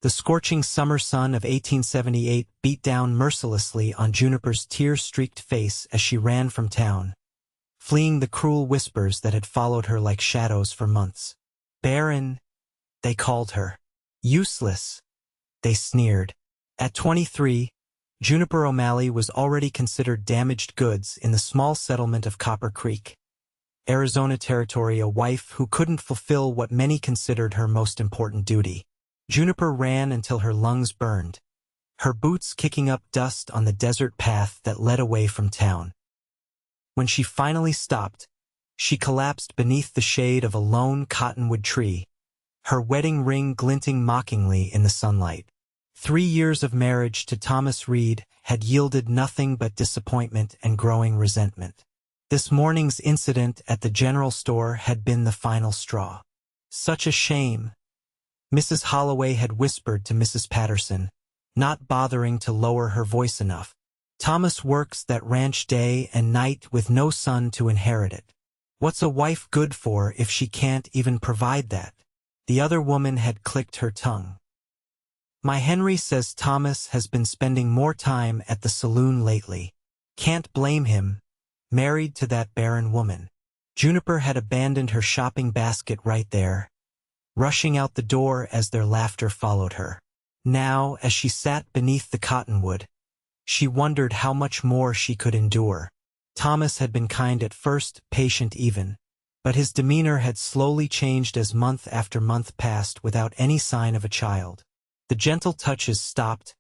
The scorching summer sun of 1878 beat down mercilessly on Juniper's tear-streaked face as she ran from town, fleeing the cruel whispers that had followed her like shadows for months. Barren, they called her. Useless, they sneered. At 23, Juniper O'Malley was already considered damaged goods in the small settlement of Copper Creek, Arizona Territory, a wife who couldn't fulfill what many considered her most important duty. Juniper ran until her lungs burned, her boots kicking up dust on the desert path that led away from town. When she finally stopped, she collapsed beneath the shade of a lone cottonwood tree, her wedding ring glinting mockingly in the sunlight. 3 years of marriage to Thomas Reed had yielded nothing but disappointment and growing resentment. This morning's incident at the general store had been the final straw. Such a shame, Mrs. Holloway had whispered to Mrs. Patterson, not bothering to lower her voice enough. Thomas works that ranch day and night with no son to inherit it. What's a wife good for if she can't even provide that? The other woman had clicked her tongue. My Henry says Thomas has been spending more time at the saloon lately. Can't blame him, married to that barren woman. Juniper had abandoned her shopping basket right there, rushing out the door as their laughter followed her. Now, as she sat beneath the cottonwood, she wondered how much more she could endure. Thomas had been kind at first, patient even, but his demeanor had slowly changed as month after month passed without any sign of a child. The gentle touches stopped,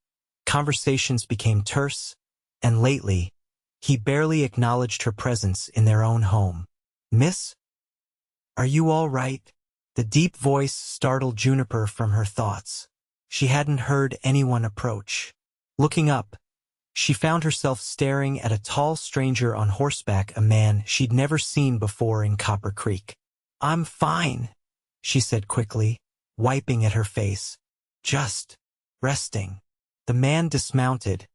conversations became terse, and lately, he barely acknowledged her presence in their own home. "Miss? Are you all right?" The deep voice startled Juniper from her thoughts. She hadn't heard anyone approach. Looking up, she found herself staring at a tall stranger on horseback, a man she'd never seen before in Copper Creek. "I'm fine," she said quickly, wiping at her face. "Just resting." The man dismounted,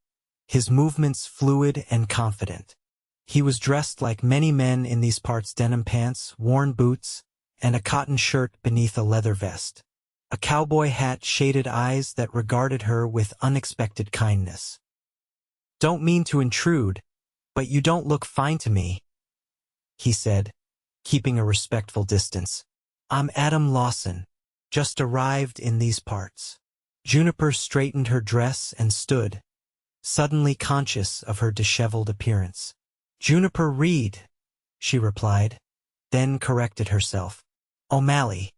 his movements fluid and confident. He was dressed like many men in these parts: denim pants, worn boots, and a cotton shirt beneath a leather vest. A cowboy hat, shaded eyes that regarded her with unexpected kindness. "Don't mean to intrude, but you don't look fine to me," he said, keeping a respectful distance. "I'm Adam Lawson, just arrived in these parts." Juniper straightened her dress and stood, suddenly conscious of her disheveled appearance. "Juniper Reed," she replied, then corrected herself. "O'Malley.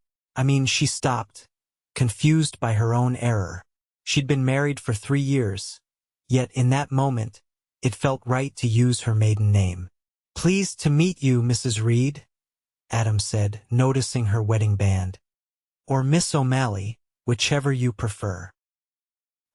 She stopped, confused by her own error. She'd been married for 3 years, yet in that moment, it felt right to use her maiden name. "Pleased to meet you, Mrs. Reed," Adam said, noticing her wedding band. "Or Miss O'Malley, whichever you prefer."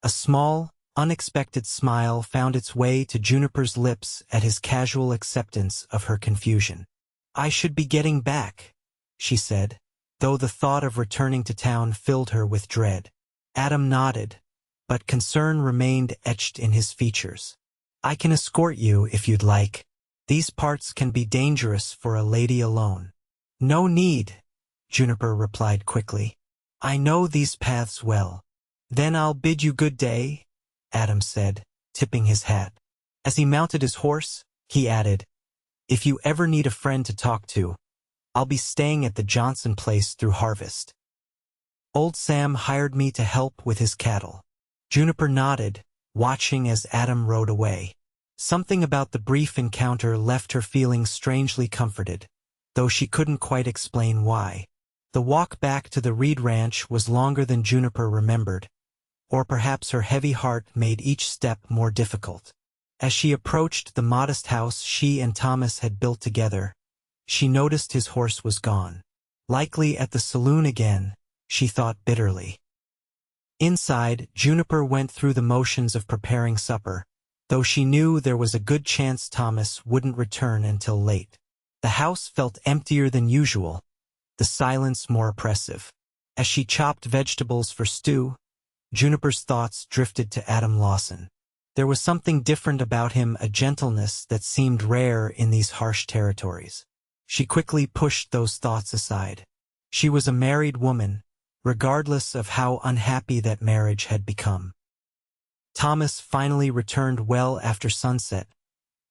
A small, unexpected smile found its way to Juniper's lips at his casual acceptance of her confusion. "I should be getting back," she said, though the thought of returning to town filled her with dread. Adam nodded, but concern remained etched in his features. "I can escort you if you'd like. These parts can be dangerous for a lady alone." "No need," Juniper replied quickly. "I know these paths well." "Then I'll bid you good day," Adam said, tipping his hat. As he mounted his horse, he added, "If you ever need a friend to talk to, I'll be staying at the Johnson place through harvest. Old Sam hired me to help with his cattle." Juniper nodded, watching as Adam rode away. Something about the brief encounter left her feeling strangely comforted, though she couldn't quite explain why. The walk back to the Reed Ranch was longer than Juniper remembered, or perhaps her heavy heart made each step more difficult. As she approached the modest house she and Thomas had built together, she noticed his horse was gone. Likely at the saloon again, she thought bitterly. Inside, Juniper went through the motions of preparing supper, though she knew there was a good chance Thomas wouldn't return until late. The house felt emptier than usual, the silence more oppressive. As she chopped vegetables for stew, Juniper's thoughts drifted to Adam Lawson. There was something different about him, a gentleness that seemed rare in these harsh territories. She quickly pushed those thoughts aside. She was a married woman, regardless of how unhappy that marriage had become. Thomas finally returned well after sunset,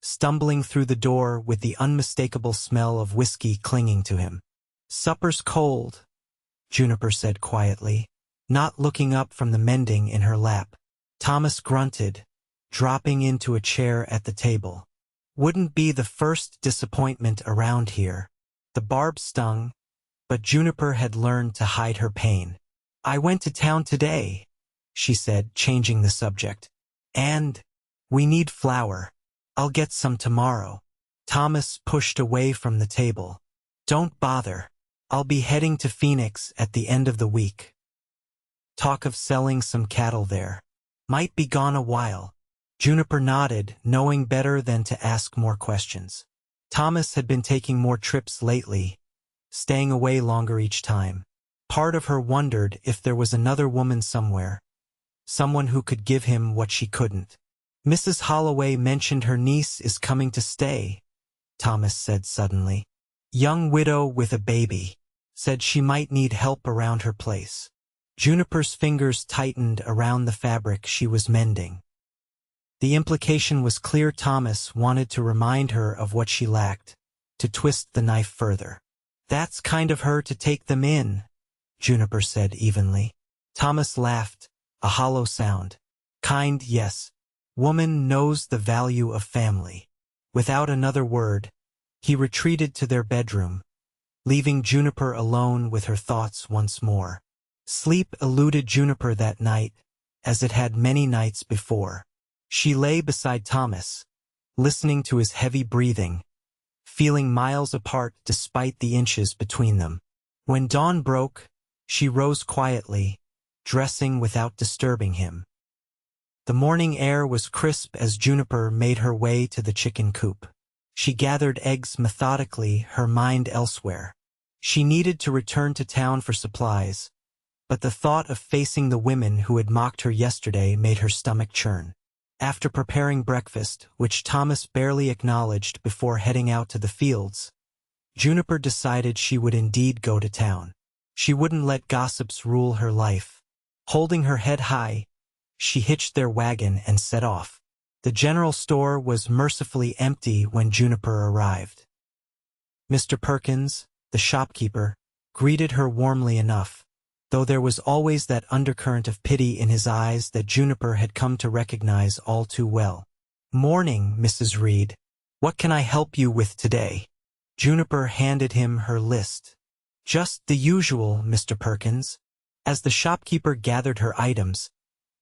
stumbling through the door with the unmistakable smell of whiskey clinging to him. "Supper's cold," Juniper said quietly, not looking up from the mending in her lap. Thomas grunted, dropping into a chair at the table. Wouldn't be the first disappointment around here. The barb stung, but Juniper had learned to hide her pain. "I went to town today," she said, changing the subject. "And we need flour. I'll get some tomorrow." Thomas pushed away from the table. "Don't bother. I'll be heading to Phoenix at the end of the week. Talk of selling some cattle there. Might be gone a while." Juniper nodded, knowing better than to ask more questions. Thomas had been taking more trips lately, staying away longer each time. Part of her wondered if there was another woman somewhere, someone who could give him what she couldn't. "Mrs. Holloway mentioned her niece is coming to stay," Thomas said suddenly. "Young widow with a baby. Said she might need help around her place." Juniper's fingers tightened around the fabric she was mending. The implication was clear. Thomas wanted to remind her of what she lacked, to twist the knife further. "That's kind of her to take them in," Juniper said evenly. Thomas laughed, a hollow sound. "Kind, yes. Woman knows the value of family." Without another word, he retreated to their bedroom, leaving Juniper alone with her thoughts once more. Sleep eluded Juniper that night, as it had many nights before. She lay beside Thomas, listening to his heavy breathing, feeling miles apart despite the inches between them. When dawn broke, she rose quietly, dressing without disturbing him. The morning air was crisp as Juniper made her way to the chicken coop. She gathered eggs methodically, her mind elsewhere. She needed to return to town for supplies, but the thought of facing the women who had mocked her yesterday made her stomach churn. After preparing breakfast, which Thomas barely acknowledged before heading out to the fields, Juniper decided she would indeed go to town. She wouldn't let gossips rule her life. Holding her head high, she hitched their wagon and set off. The general store was mercifully empty when Juniper arrived. Mr. Perkins, the shopkeeper, greeted her warmly enough, though there was always that undercurrent of pity in his eyes that Juniper had come to recognize all too well. "Morning, Mrs. Reed. What can I help you with today?" Juniper handed him her list. "Just the usual, Mr. Perkins." As the shopkeeper gathered her items,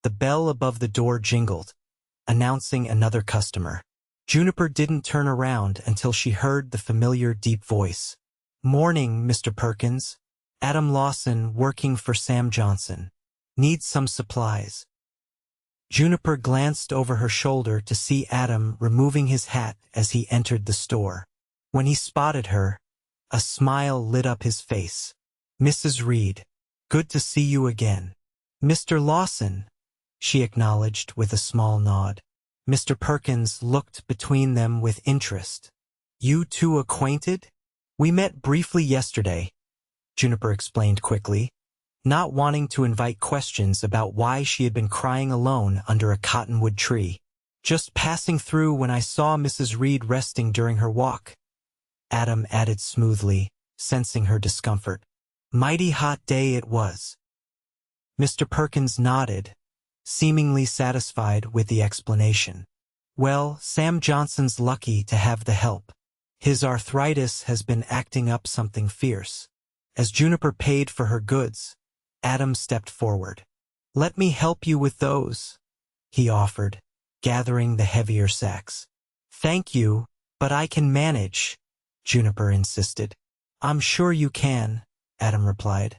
the bell above the door jingled, announcing another customer. Juniper didn't turn around until she heard the familiar deep voice. "Morning, Mr. Perkins. Adam Lawson, working for Sam Johnson. Needs some supplies." Juniper glanced over her shoulder to see Adam removing his hat as he entered the store. When he spotted her, a smile lit up his face. "Mrs. Reed, good to see you again." "Mr. Lawson," she acknowledged with a small nod. Mr. Perkins looked between them with interest. "You two acquainted?" "We met briefly yesterday," Juniper explained quickly, not wanting to invite questions about why she had been crying alone under a cottonwood tree. "Just passing through when I saw Mrs. Reed resting during her walk," Adam added smoothly, sensing her discomfort. "Mighty hot day it was." Mr. Perkins nodded, seemingly satisfied with the explanation. "Well, Sam Johnson's lucky to have the help. His arthritis has been acting up something fierce." As Juniper paid for her goods, Adam stepped forward. "Let me help you with those," he offered, gathering the heavier sacks. "Thank you, but I can manage," Juniper insisted. "I'm sure you can," Adam replied.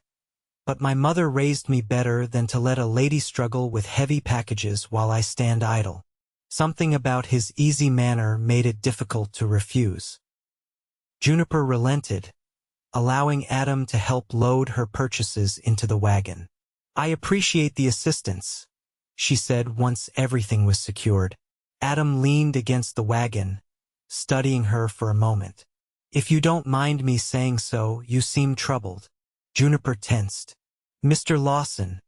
"But my mother raised me better than to let a lady struggle with heavy packages while I stand idle." Something about his easy manner made it difficult to refuse. Juniper relented, allowing Adam to help load her purchases into the wagon. "I appreciate the assistance," she said once everything was secured. Adam leaned against the wagon, studying her for a moment. "If you don't mind me saying so, you seem troubled." Juniper tensed. Mr. Lawson,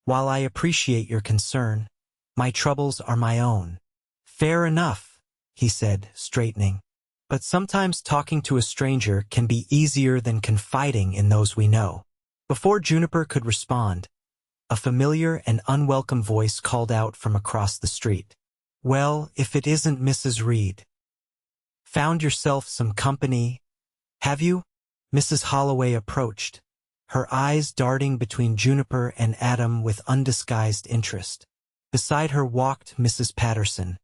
while I appreciate your concern, my troubles are my own. Fair enough, he said, straightening. But sometimes talking to a stranger can be easier than confiding in those we know. Before Juniper could respond, a familiar and unwelcome voice called out from across the street. Well, if it isn't Mrs. Reed. Found yourself some company, have you? Mrs. Holloway approached, her eyes darting between Juniper and Adam with undisguised interest. Beside her walked Mrs. Patterson,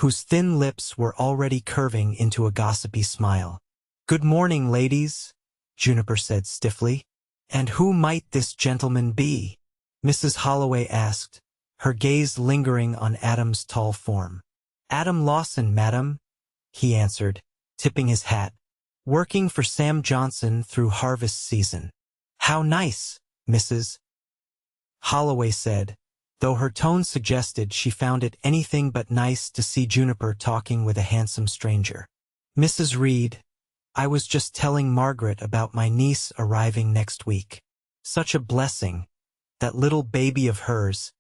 whose thin lips were already curving into a gossipy smile. Good morning, ladies, Juniper said stiffly. And who might this gentleman be? Mrs. Holloway asked, her gaze lingering on Adam's tall form. Adam Lawson, madam, he answered, tipping his hat. Working for Sam Johnson through harvest season. How nice, Mrs. Holloway said, though her tone suggested she found it anything but nice to see Juniper talking with a handsome stranger. Mrs. Reed, I was just telling Margaret about my niece arriving next week. Such a blessing, that little baby of hers,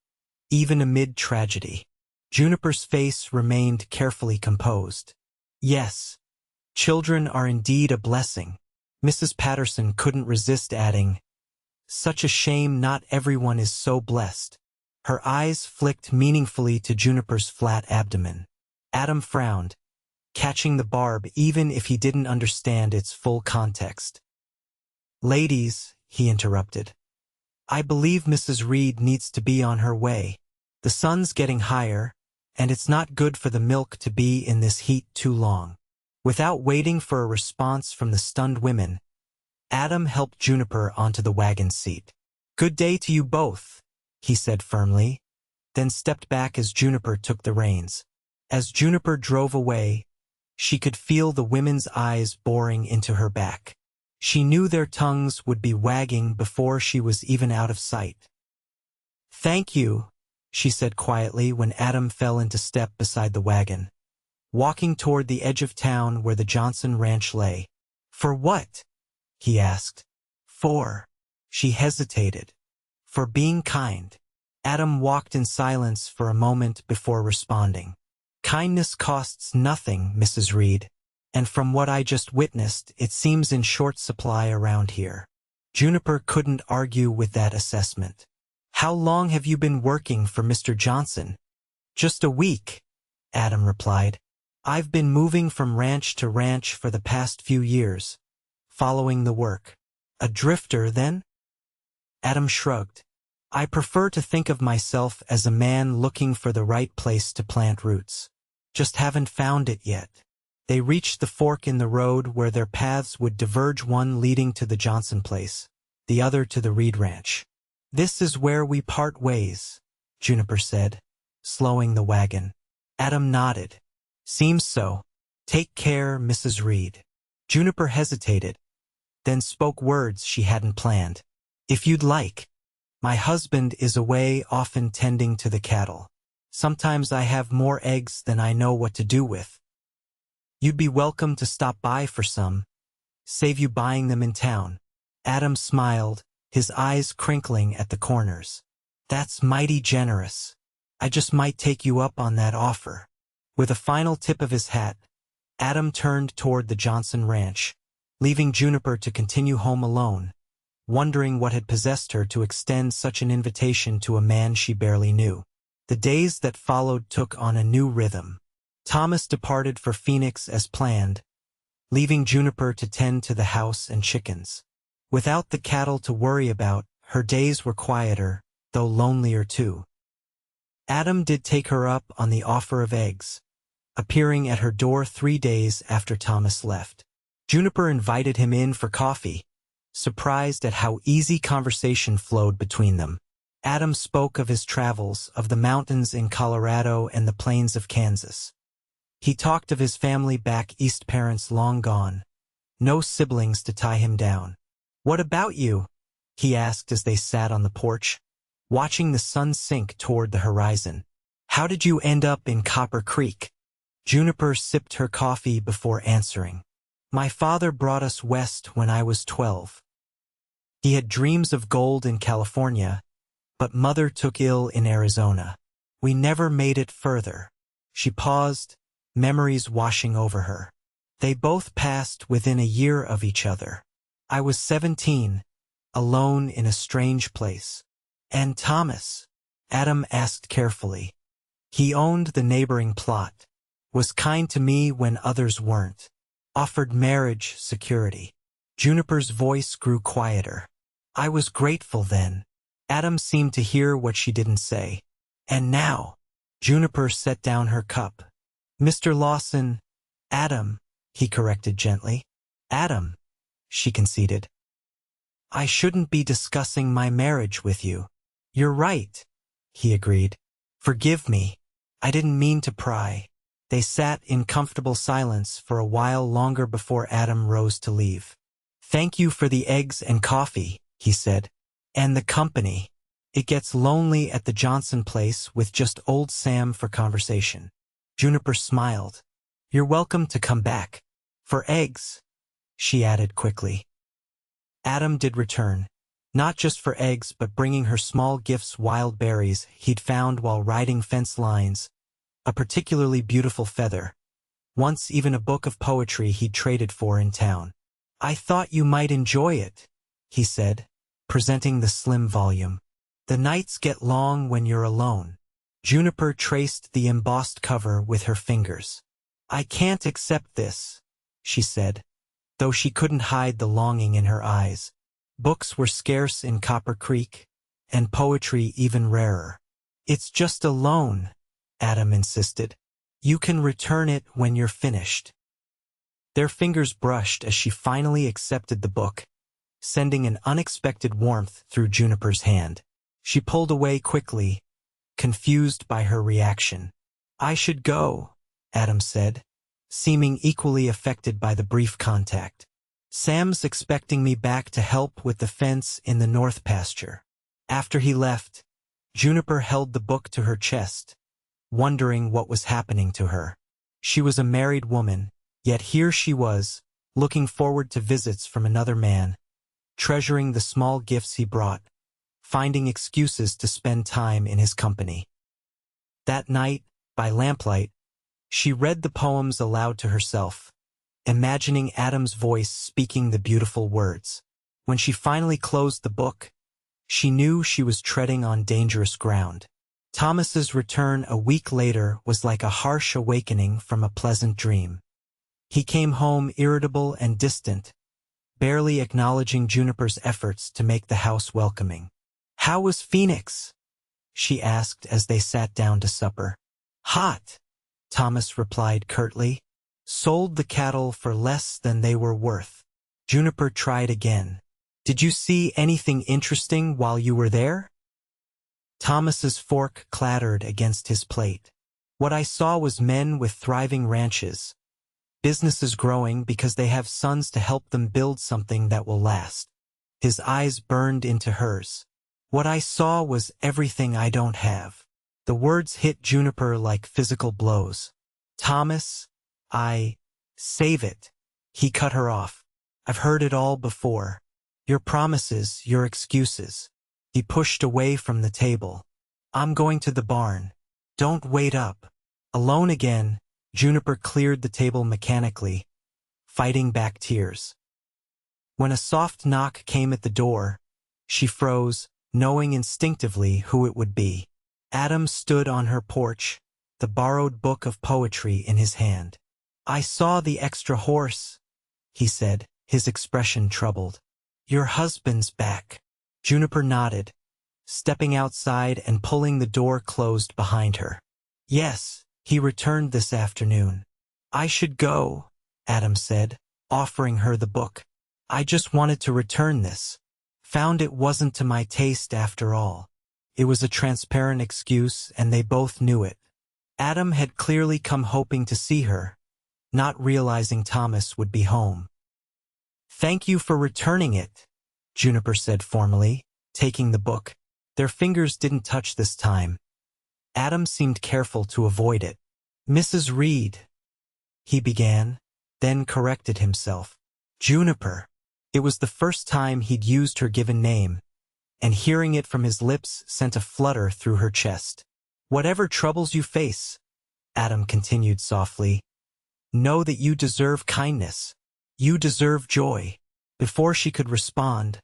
even amid tragedy. Juniper's face remained carefully composed. Yes, children are indeed a blessing. Mrs. Patterson couldn't resist adding, such a shame not everyone is so blessed. Her eyes flicked meaningfully to Juniper's flat abdomen. Adam frowned, catching the barb even if he didn't understand its full context. Ladies, he interrupted. I believe Mrs. Reed needs to be on her way. The sun's getting higher, and it's not good for the milk to be in this heat too long. Without waiting for a response from the stunned women, Adam helped Juniper onto the wagon seat. Good day to you both, he said firmly, then stepped back as Juniper took the reins. As Juniper drove away, she could feel the women's eyes boring into her back. She knew their tongues would be wagging before she was even out of sight. Thank you, she said quietly when Adam fell into step beside the wagon, walking toward the edge of town where the Johnson ranch lay. For what? He asked. For. She hesitated. For being kind. Adam walked in silence for a moment before responding. Kindness costs nothing, Mrs. Reed, and from what I just witnessed, it seems in short supply around here. Juniper couldn't argue with that assessment. How long have you been working for Mr. Johnson? Just a week, Adam replied. I've been moving from ranch to ranch for the past few years, following the work. A drifter, then? Adam shrugged. I prefer to think of myself as a man looking for the right place to plant roots. Just haven't found it yet. They reached the fork in the road where their paths would diverge, one leading to the Johnson place, the other to the Reed Ranch. This is where we part ways, Juniper said, slowing the wagon. Adam nodded. Seems so. Take care, Mrs. Reed. Juniper hesitated, then spoke words she hadn't planned. If you'd like. My husband is away often tending to the cattle. Sometimes I have more eggs than I know what to do with. You'd be welcome to stop by for some. Save you buying them in town. Adam smiled, his eyes crinkling at the corners. That's mighty generous. I just might take you up on that offer. With a final tip of his hat, Adam turned toward the Johnson ranch, leaving Juniper to continue home alone, wondering what had possessed her to extend such an invitation to a man she barely knew. The days that followed took on a new rhythm. Thomas departed for Phoenix as planned, leaving Juniper to tend to the house and chickens. Without the cattle to worry about, her days were quieter, though lonelier too. Adam did take her up on the offer of eggs, appearing at her door 3 days after Thomas left. Juniper invited him in for coffee, surprised at how easy conversation flowed between them. Adam spoke of his travels, of the mountains in Colorado and the plains of Kansas. He talked of his family back east, parents long gone, no siblings to tie him down. What about you? He asked as they sat on the porch, watching the sun sink toward the horizon. How did you end up in Copper Creek? Juniper sipped her coffee before answering. My father brought us west when I was 12. He had dreams of gold in California, but Mother took ill in Arizona. We never made it further. She paused, memories washing over her. They both passed within a year of each other. I was 17, alone in a strange place. And Thomas? Adam asked carefully. He owned the neighboring plot, was kind to me when others weren't, offered marriage security. Juniper's voice grew quieter. I was grateful then. Adam seemed to hear what she didn't say. And now? Juniper set down her cup. Mr. Lawson, Adam, he corrected gently. Adam, she conceded. I shouldn't be discussing my marriage with you. You're right, he agreed. Forgive me. I didn't mean to pry. They sat in comfortable silence for a while longer before Adam rose to leave. Thank you for the eggs and coffee, he said. And the company. It gets lonely at the Johnson place with just old Sam for conversation. Juniper smiled. You're welcome to come back. For eggs, she added quickly. Adam did return, not just for eggs but bringing her small gifts, wild berries he'd found while riding fence lines, a particularly beautiful feather, once even a book of poetry he'd traded for in town. I thought you might enjoy it, he said, presenting the slim volume. The nights get long when you're alone. Juniper traced the embossed cover with her fingers. I can't accept this, she said, though she couldn't hide the longing in her eyes. Books were scarce in Copper Creek, and poetry even rarer. It's just a loan, Adam insisted. You can return it when you're finished. Their fingers brushed as she finally accepted the book, sending an unexpected warmth through Juniper's hand. She pulled away quickly, confused by her reaction. I should go, Adam said, seeming equally affected by the brief contact. Sam's expecting me back to help with the fence in the north pasture. After he left, Juniper held the book to her chest, wondering what was happening to her. She was a married woman, yet here she was, looking forward to visits from another man, treasuring the small gifts he brought, finding excuses to spend time in his company. That night, by lamplight, she read the poems aloud to herself, imagining Adam's voice speaking the beautiful words. When she finally closed the book, she knew she was treading on dangerous ground. Thomas's return a week later was like a harsh awakening from a pleasant dream. He came home irritable and distant, barely acknowledging Juniper's efforts to make the house welcoming. How was Phoenix? She asked as they sat down to supper. Hot, Thomas replied curtly. Sold the cattle for less than they were worth. Juniper tried again. Did you see anything interesting while you were there? Thomas's fork clattered against his plate. What I saw was men with thriving ranches, businesses growing because they have sons to help them build something that will last. His eyes burned into hers. What I saw was everything I don't have. The words hit Juniper like physical blows. Thomas, save it. He cut her off. I've heard it all before. Your promises, your excuses. He pushed away from the table. I'm going to the barn. Don't wait up. Alone again, Juniper cleared the table mechanically, fighting back tears. When a soft knock came at the door, she froze, knowing instinctively who it would be. Adam stood on her porch, the borrowed book of poetry in his hand. I saw the extra horse, he said, his expression troubled. Your husband's back. Juniper nodded, stepping outside and pulling the door closed behind her. Yes, he returned this afternoon. I should go, Adam said, offering her the book. I just wanted to return this. Found it wasn't to my taste after all. It was a transparent excuse, and they both knew it. Adam had clearly come hoping to see her, not realizing Thomas would be home. Thank you for returning it, Juniper said formally, taking the book. Their fingers didn't touch this time. Adam seemed careful to avoid it. Mrs. Reed, he began, then corrected himself. Juniper. It was the first time he'd used her given name, and hearing it from his lips sent a flutter through her chest. "Whatever troubles you face," Adam continued softly, "know that you deserve kindness. You deserve joy." Before she could respond,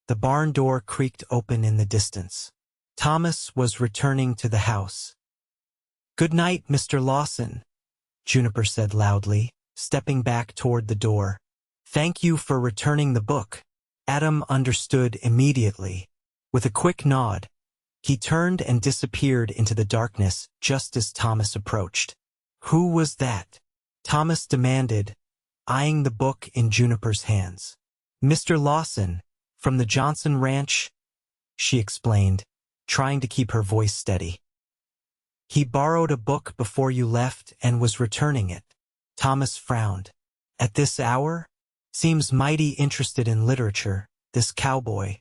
the barn door creaked open in the distance. Thomas was returning to the house. "Good night, Mr. Lawson," Juniper said loudly, stepping back toward the door. "Thank you for returning the book." Adam understood immediately. With a quick nod, he turned and disappeared into the darkness just as Thomas approached. "Who was that?" Thomas demanded, eyeing the book in Juniper's hands. "Mr. Lawson, from the Johnson Ranch," she explained, trying to keep her voice steady. "He borrowed a book before you left and was returning it." Thomas frowned. "At this hour? Seems mighty interested in literature, this cowboy."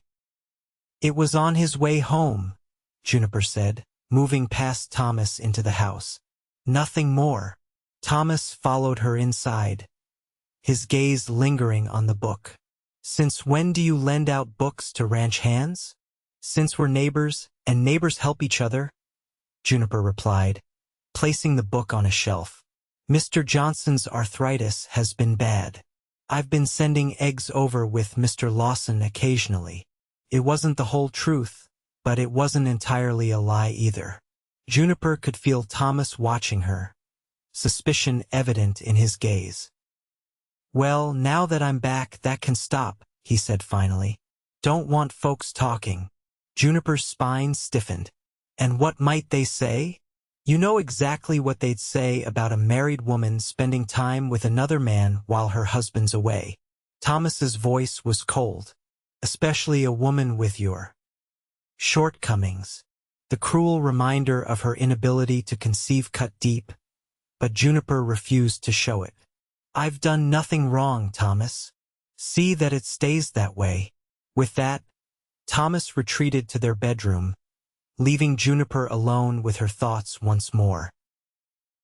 "It was on his way home," Juniper said, moving past Thomas into the house. "Nothing more." Thomas followed her inside, his gaze lingering on the book. "Since when do you lend out books to ranch hands?" "Since we're neighbors, and neighbors help each other," Juniper replied, placing the book on a shelf. "Mr. Johnson's arthritis has been bad. I've been sending eggs over with Mr. Lawson occasionally." It wasn't the whole truth, but it wasn't entirely a lie either. Juniper could feel Thomas watching her, suspicion evident in his gaze. "Well, now that I'm back, that can stop," he said finally. "Don't want folks talking." Juniper's spine stiffened. "And what might they say?" "You know exactly what they'd say about a married woman spending time with another man while her husband's away." Thomas's voice was cold. "Especially a woman with your shortcomings." The cruel reminder of her inability to conceive cut deep, but Juniper refused to show it. "I've done nothing wrong, Thomas. See that it stays that way." With that, Thomas retreated to their bedroom, leaving Juniper alone with her thoughts once more.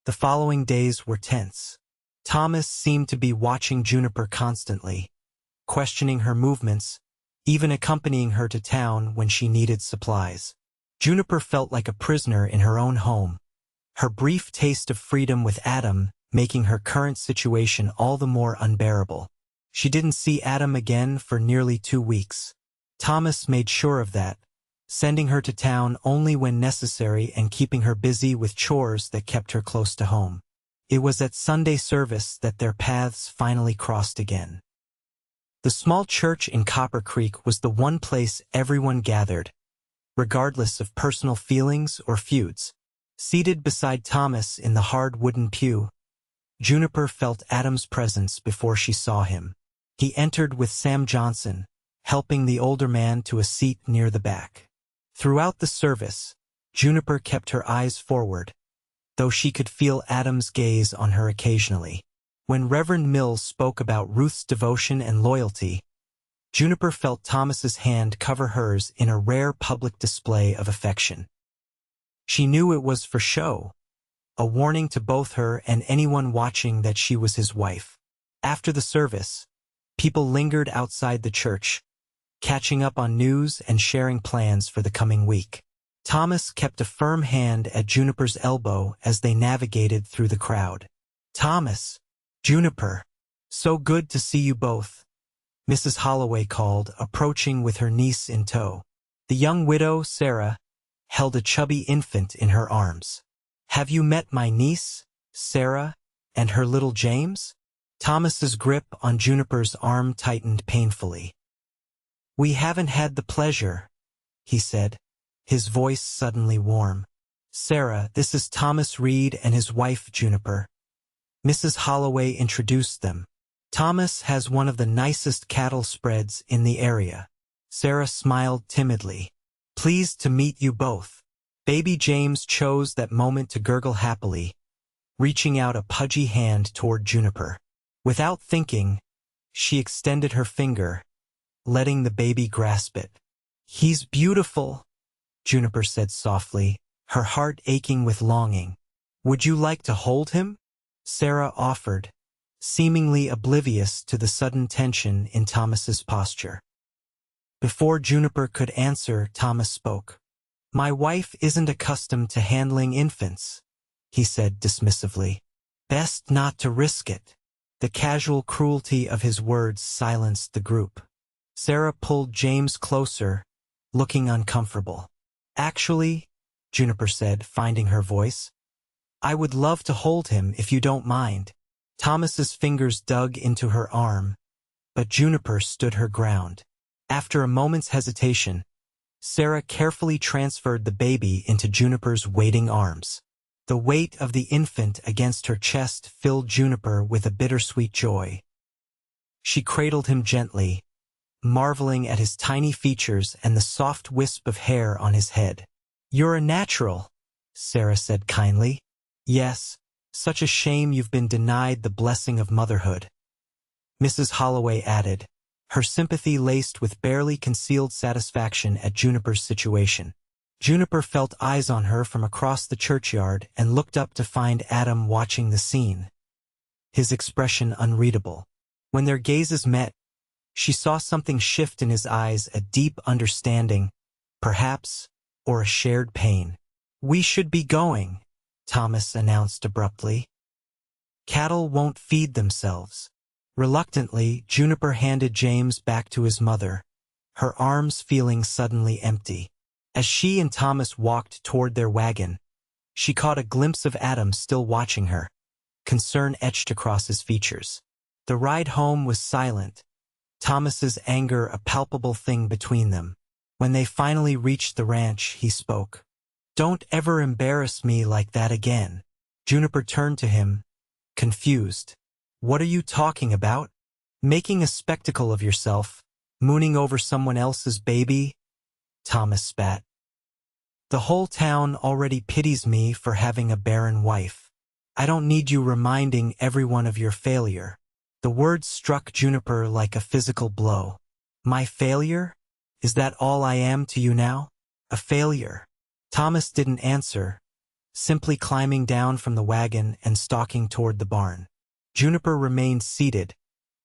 The following days were tense. Thomas seemed to be watching Juniper constantly, questioning her movements, even accompanying her to town when she needed supplies. Juniper felt like a prisoner in her own home, her brief taste of freedom with Adam making her current situation all the more unbearable. She didn't see Adam again for nearly 2 weeks. Thomas made sure of that, sending her to town only when necessary and keeping her busy with chores that kept her close to home. It was at Sunday service that their paths finally crossed again. The small church in Copper Creek was the one place everyone gathered, regardless of personal feelings or feuds. Seated beside Thomas in the hard wooden pew, Juniper felt Adam's presence before she saw him. He entered with Sam Johnson, helping the older man to a seat near the back. Throughout the service, Juniper kept her eyes forward, though she could feel Adam's gaze on her occasionally. When Reverend Mills spoke about Ruth's devotion and loyalty, Juniper felt Thomas's hand cover hers in a rare public display of affection. She knew it was for show, a warning to both her and anyone watching that she was his wife. After the service, people lingered outside the church, catching up on news and sharing plans for the coming week. Thomas kept a firm hand at Juniper's elbow as they navigated through the crowd. "Thomas, Juniper, so good to see you both," Mrs. Holloway called, approaching with her niece in tow. The young widow, Sarah, held a chubby infant in her arms. "Have you met my niece, Sarah, and her little James?" Thomas's grip on Juniper's arm tightened painfully. "We haven't had the pleasure," he said, his voice suddenly warm. "Sarah, this is Thomas Reed and his wife Juniper." Mrs. Holloway introduced them. "Thomas has one of the nicest cattle spreads in the area." Sarah smiled timidly. "Pleased to meet you both." Baby James chose that moment to gurgle happily, reaching out a pudgy hand toward Juniper. Without thinking, she extended her finger, letting the baby grasp it. "He's beautiful," Juniper said softly, her heart aching with longing. "Would you like to hold him?" Sarah offered, seemingly oblivious to the sudden tension in Thomas's posture. Before Juniper could answer, Thomas spoke. "My wife isn't accustomed to handling infants," he said dismissively. "Best not to risk it." The casual cruelty of his words silenced the group. Sarah pulled James closer, looking uncomfortable. "Actually," Juniper said, finding her voice, "I would love to hold him if you don't mind." Thomas's fingers dug into her arm, but Juniper stood her ground. After a moment's hesitation, Sarah carefully transferred the baby into Juniper's waiting arms. The weight of the infant against her chest filled Juniper with a bittersweet joy. She cradled him gently, marveling at his tiny features and the soft wisp of hair on his head. "You're a natural," Sarah said kindly. "Yes, such a shame you've been denied the blessing of motherhood," Mrs. Holloway added, her sympathy laced with barely concealed satisfaction at Juniper's situation. Juniper felt eyes on her from across the churchyard and looked up to find Adam watching the scene, his expression unreadable. When their gazes met, she saw something shift in his eyes, a deep understanding, perhaps, or a shared pain. "We should be going," Thomas announced abruptly. "Cattle won't feed themselves." Reluctantly, Juniper handed James back to his mother, her arms feeling suddenly empty. As she and Thomas walked toward their wagon, she caught a glimpse of Adam still watching her, concern etched across his features. The ride home was silent, Thomas's anger a palpable thing between them. When they finally reached the ranch, he spoke. "Don't ever embarrass me like that again." Juniper turned to him, confused. "What are you talking about? Making a spectacle of yourself, mooning over someone else's baby?" Thomas spat. "The whole town already pities me for having a barren wife. I don't need you reminding everyone of your failure." The words struck Juniper like a physical blow. "My failure? Is that all I am to you now? A failure?" Thomas didn't answer, simply climbing down from the wagon and stalking toward the barn. Juniper remained seated,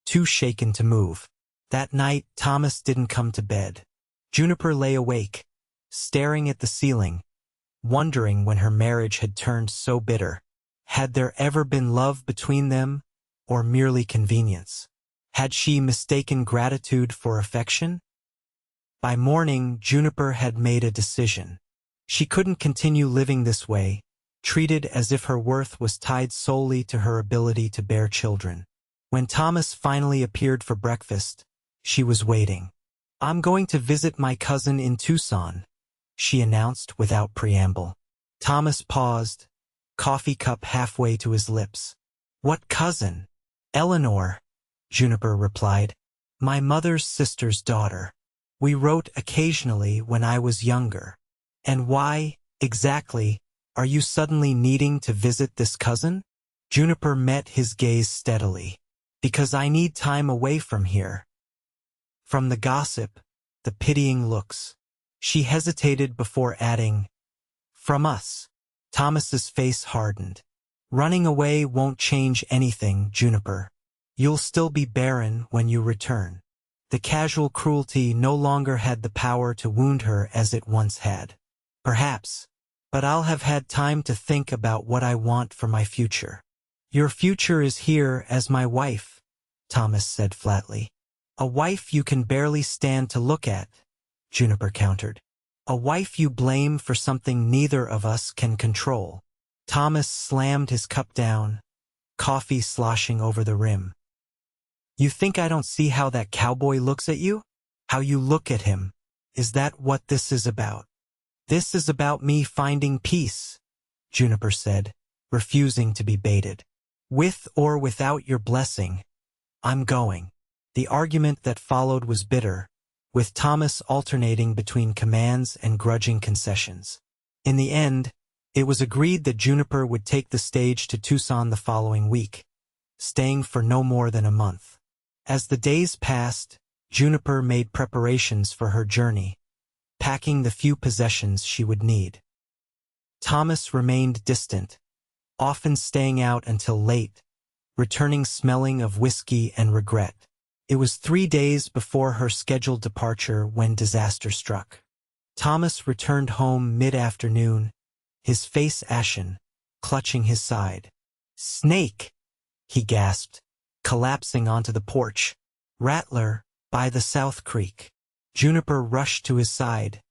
too shaken to move. That night, Thomas didn't come to bed. Juniper lay awake, staring at the ceiling, wondering when her marriage had turned so bitter. Had there ever been love between them, or merely convenience? Had she mistaken gratitude for affection? By morning, Juniper had made a decision. She couldn't continue living this way, treated as if her worth was tied solely to her ability to bear children. When Thomas finally appeared for breakfast, she was waiting. "I'm going to visit my cousin in Tucson," she announced without preamble. Thomas paused, coffee cup halfway to his lips. "What cousin?" "Eleanor," Juniper replied. "My mother's sister's daughter. We wrote occasionally when I was younger." "And why, exactly, are you suddenly needing to visit this cousin?" Juniper met his gaze steadily. "Because I need time away from here. From the gossip, the pitying looks." She hesitated before adding, "From us." Thomas's face hardened. "Running away won't change anything, Juniper. You'll still be barren when you return." The casual cruelty no longer had the power to wound her as it once had. "Perhaps, but I'll have had time to think about what I want for my future." "Your future is here as my wife," Thomas said flatly. "A wife you can barely stand to look at," Juniper countered. "A wife you blame for something neither of us can control." Thomas slammed his cup down, coffee sloshing over the rim. "You think I don't see how that cowboy looks at you? How you look at him? Is that what this is about?" "This is about me finding peace," Juniper said, refusing to be baited. "With or without your blessing, I'm going." The argument that followed was bitter, with Thomas alternating between commands and grudging concessions. In the end, it was agreed that Juniper would take the stage to Tucson the following week, staying for no more than a month. As the days passed, Juniper made preparations for her journey, packing the few possessions she would need. Thomas remained distant, often staying out until late, returning smelling of whiskey and regret. It was 3 days before her scheduled departure when disaster struck. Thomas returned home mid-afternoon, his face ashen, clutching his side. "Snake!" he gasped, collapsing onto the porch. "Rattler, by the South Creek." Juniper rushed to his side,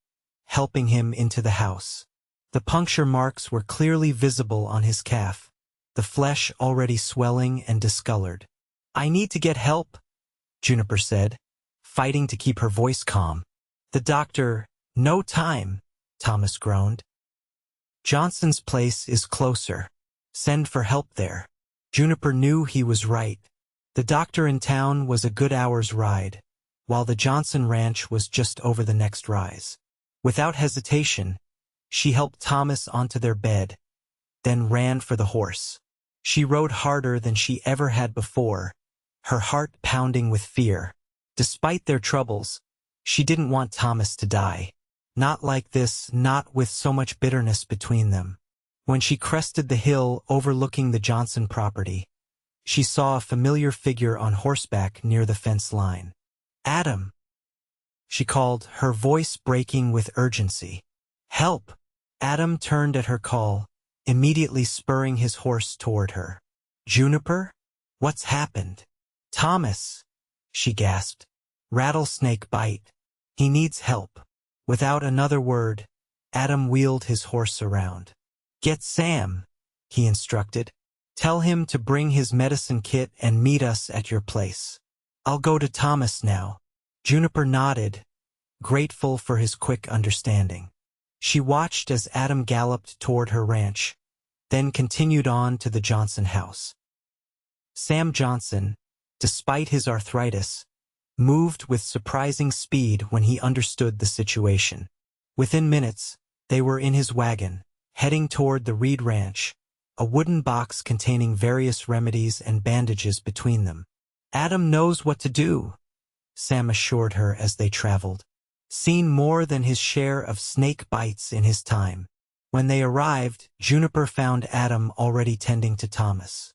helping him into the house. The puncture marks were clearly visible on his calf, the flesh already swelling and discolored. "I need to get help," Juniper said, fighting to keep her voice calm. "The doctor—" "No time," Thomas groaned. "Johnson's place is closer. Send for help there." Juniper knew he was right. The doctor in town was a good hour's ride, while the Johnson ranch was just over the next rise. Without hesitation, she helped Thomas onto their bed, then ran for the horse. She rode harder than she ever had before, her heart pounding with fear. Despite their troubles, she didn't want Thomas to die. Not like this, not with so much bitterness between them. When she crested the hill overlooking the Johnson property, she saw a familiar figure on horseback near the fence line. "Adam!" she called, her voice breaking with urgency. "Help!" Adam turned at her call, immediately spurring his horse toward her. "Juniper? What's happened?" "Thomas!" she gasped. "Rattlesnake bite. He needs help." Without another word, Adam wheeled his horse around. "Get Sam," he instructed. "Tell him to bring his medicine kit and meet us at your place. I'll go to Thomas now." Juniper nodded, grateful for his quick understanding. She watched as Adam galloped toward her ranch, then continued on to the Johnson house. Sam Johnson, despite his arthritis, moved with surprising speed when he understood the situation. Within minutes, they were in his wagon, heading toward the Reed Ranch, a wooden box containing various remedies and bandages between them. "Adam knows what to do," Sam assured her as they traveled. "Seen more than his share of snake bites in his time." When they arrived, Juniper found Adam already tending to Thomas.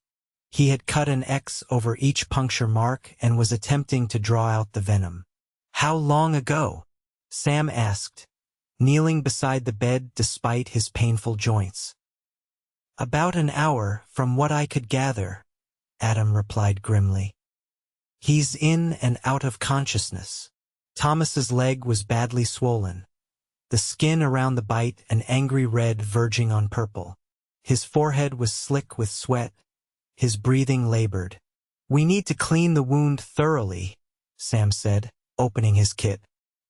He had cut an X over each puncture mark and was attempting to draw out the venom. "How long ago?" Sam asked, kneeling beside the bed despite his painful joints. "About an hour, from what I could gather," Adam replied grimly. "He's in and out of consciousness." Thomas's leg was badly swollen, the skin around the bite an angry red verging on purple. His forehead was slick with sweat, his breathing labored. "We need to clean the wound thoroughly," Sam said, opening his kit.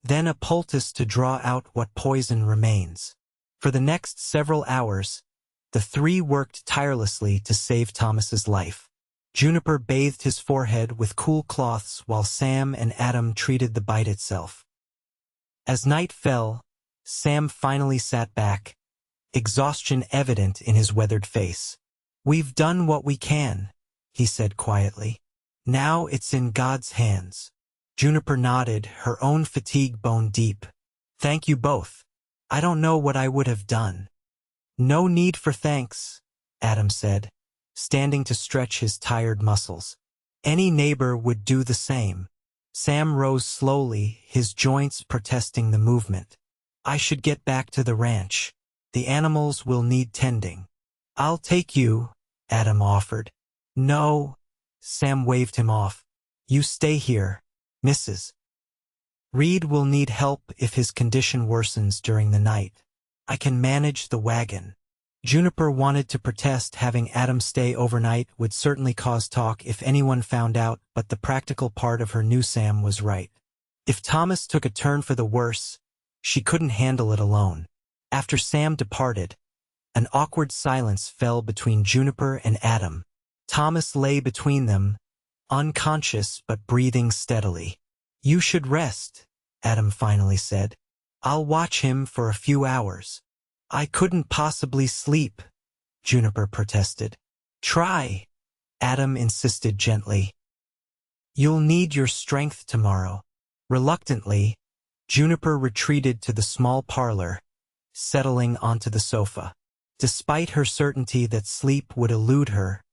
"Then a poultice to draw out what poison remains." For the next several hours, the three worked tirelessly to save Thomas's life. Juniper bathed his forehead with cool cloths while Sam and Adam treated the bite itself. As night fell, Sam finally sat back, exhaustion evident in his weathered face. "We've done what we can," he said quietly. "Now it's in God's hands." Juniper nodded, her own fatigue bone deep. "Thank you both. I don't know what I would have done." "No need for thanks," Adam said, standing to stretch his tired muscles. "Any neighbor would do the same." Sam rose slowly, his joints protesting the movement. "I should get back to the ranch. The animals will need tending." "I'll take you," Adam offered. "No," Sam waved him off. "You stay here, Mrs. Reed will need help if his condition worsens during the night. I can manage the wagon." Juniper wanted to protest having Adam stay overnight would certainly cause talk if anyone found out, but the practical part of her knew Sam was right. If Thomas took a turn for the worse, she couldn't handle it alone. After Sam departed, an awkward silence fell between Juniper and Adam. Thomas lay between them, unconscious but breathing steadily. "You should rest," Adam finally said. "I'll watch him for a few hours." "I couldn't possibly sleep," Juniper protested. "Try," Adam insisted gently. "You'll need your strength tomorrow." Reluctantly, Juniper retreated to the small parlor, settling onto the sofa. Despite her certainty that sleep would elude her,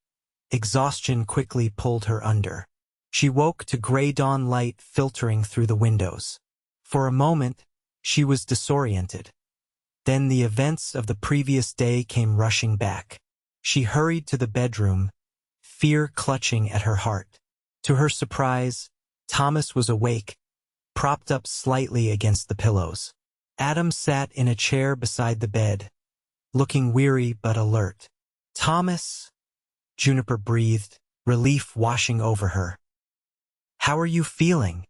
Exhaustion quickly pulled her under. She woke to gray dawn light filtering through the windows. For a moment, she was disoriented. Then the events of the previous day came rushing back. She hurried to the bedroom, fear clutching at her heart. To her surprise, Thomas was awake, propped up slightly against the pillows. Adam sat in a chair beside the bed, looking weary but alert. "Thomas," Juniper breathed, relief washing over her. "How are you feeling?"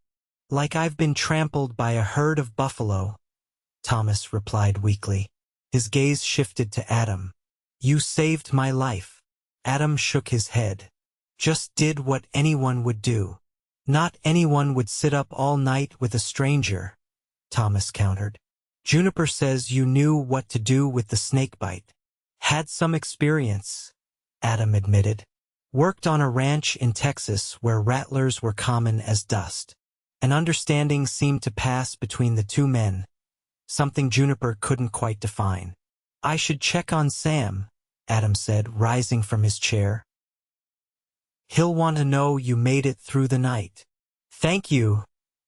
"Like I've been trampled by a herd of buffalo," Thomas replied weakly. His gaze shifted to Adam. "You saved my life." Adam shook his head. "Just did what anyone would do." "Not anyone would sit up all night with a stranger," Thomas countered. "Juniper says you knew what to do with the snakebite." "Had some experience," Adam admitted. "Worked on a ranch in Texas where rattlers were common as dust." An understanding seemed to pass between the two men, something Juniper couldn't quite define. "I should check on Sam," Adam said, rising from his chair. "He'll want to know you made it through the night." "Thank you,"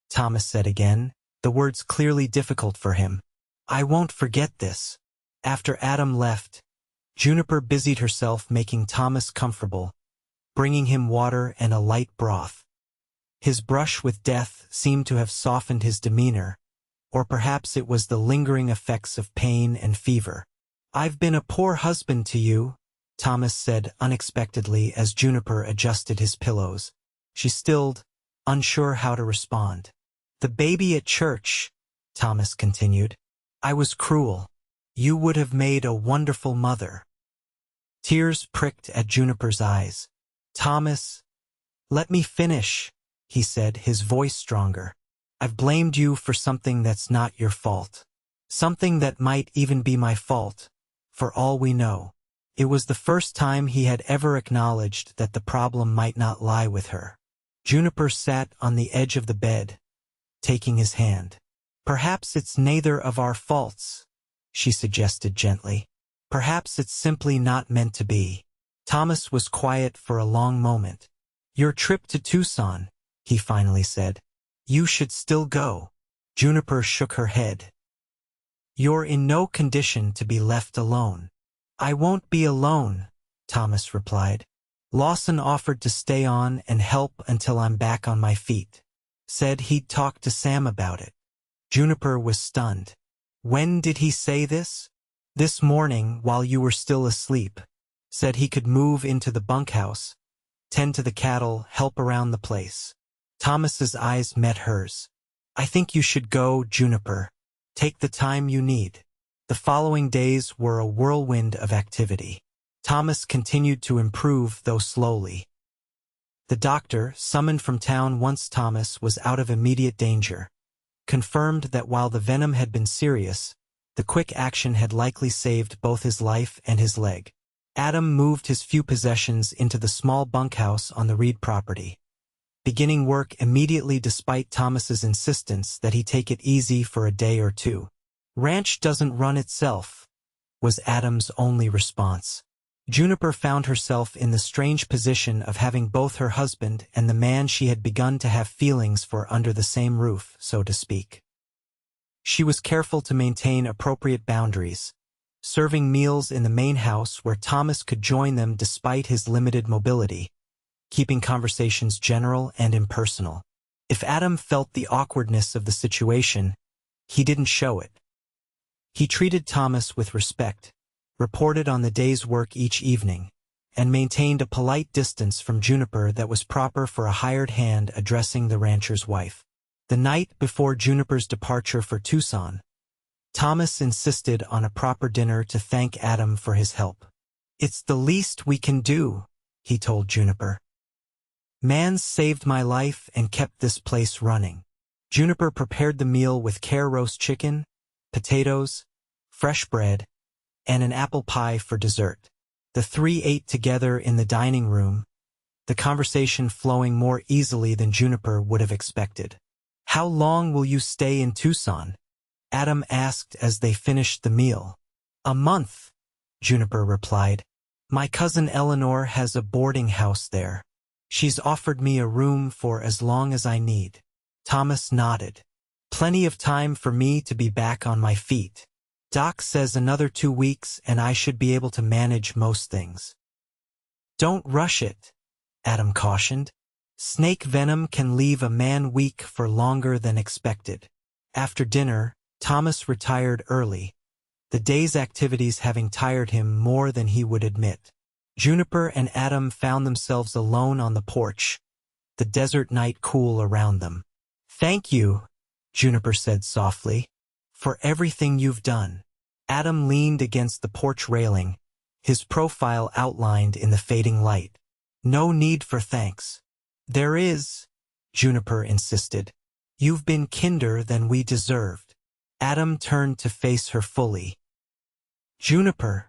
Thomas said again, the words clearly difficult for him. "I won't forget this." After Adam left, Juniper busied herself making Thomas comfortable, bringing him water and a light broth. His brush with death seemed to have softened his demeanor, or perhaps it was the lingering effects of pain and fever. "I've been a poor husband to you," Thomas said unexpectedly as Juniper adjusted his pillows. She stilled, unsure how to respond. "The baby at church," Thomas continued. "I was cruel. You would have made a wonderful mother." Tears pricked at Juniper's eyes. "Thomas, let me finish," he said, his voice stronger. "I've blamed you for something that's not your fault. Something that might even be my fault, for all we know." It was the first time he had ever acknowledged that the problem might not lie with her. Juniper sat on the edge of the bed, taking his hand. "Perhaps it's neither of our faults," she suggested gently. "Perhaps it's simply not meant to be." Thomas was quiet for a long moment. "Your trip to Tucson," he finally said. "You should still go." Juniper shook her head. "You're in no condition to be left alone." "I won't be alone," Thomas replied. "Lawson offered to stay on and help until I'm back on my feet. Said he'd talk to Sam about it." Juniper was stunned. "When did he say this?" "This morning, while you were still asleep. Said he could move into the bunkhouse, tend to the cattle, help around the place." Thomas's eyes met hers. "I think you should go, Juniper. Take the time you need." The following days were a whirlwind of activity. Thomas continued to improve, though slowly. The doctor, summoned from town once Thomas was out of immediate danger, confirmed that while the venom had been serious, the quick action had likely saved both his life and his leg. Adam moved his few possessions into the small bunkhouse on the Reed property, beginning work immediately despite Thomas's insistence that he take it easy for a day or two. "Ranch doesn't run itself," was Adam's only response. Juniper found herself in the strange position of having both her husband and the man she had begun to have feelings for under the same roof, so to speak. She was careful to maintain appropriate boundaries, serving meals in the main house where Thomas could join them despite his limited mobility, keeping conversations general and impersonal. If Adam felt the awkwardness of the situation, he didn't show it. He treated Thomas with respect, reported on the day's work each evening, and maintained a polite distance from Juniper that was proper for a hired hand addressing the rancher's wife. The night before Juniper's departure for Tucson, Thomas insisted on a proper dinner to thank Adam for his help. "It's the least we can do," he told Juniper. "Man's saved my life and kept this place running." Juniper prepared the meal with care: roast chicken, potatoes, fresh bread, and an apple pie for dessert. The three ate together in the dining room, the conversation flowing more easily than Juniper would have expected. "How long will you stay in Tucson?" Adam asked as they finished the meal. "A month," Juniper replied. My cousin Eleanor has a boarding house there. She's offered me a room for as long as I need. Thomas nodded. Plenty of time for me to be back on my feet. Doc says another 2 weeks and I should be able to manage most things. Don't rush it, Adam cautioned. Snake venom can leave a man weak for longer than expected. After dinner, Thomas retired early, the day's activities having tired him more than he would admit. Juniper and Adam found themselves alone on the porch, the desert night cool around them. Thank you, Juniper said softly, for everything you've done. Adam leaned against the porch railing, his profile outlined in the fading light. No need for thanks. There is, Juniper insisted. You've been kinder than we deserved. Adam turned to face her fully. Juniper,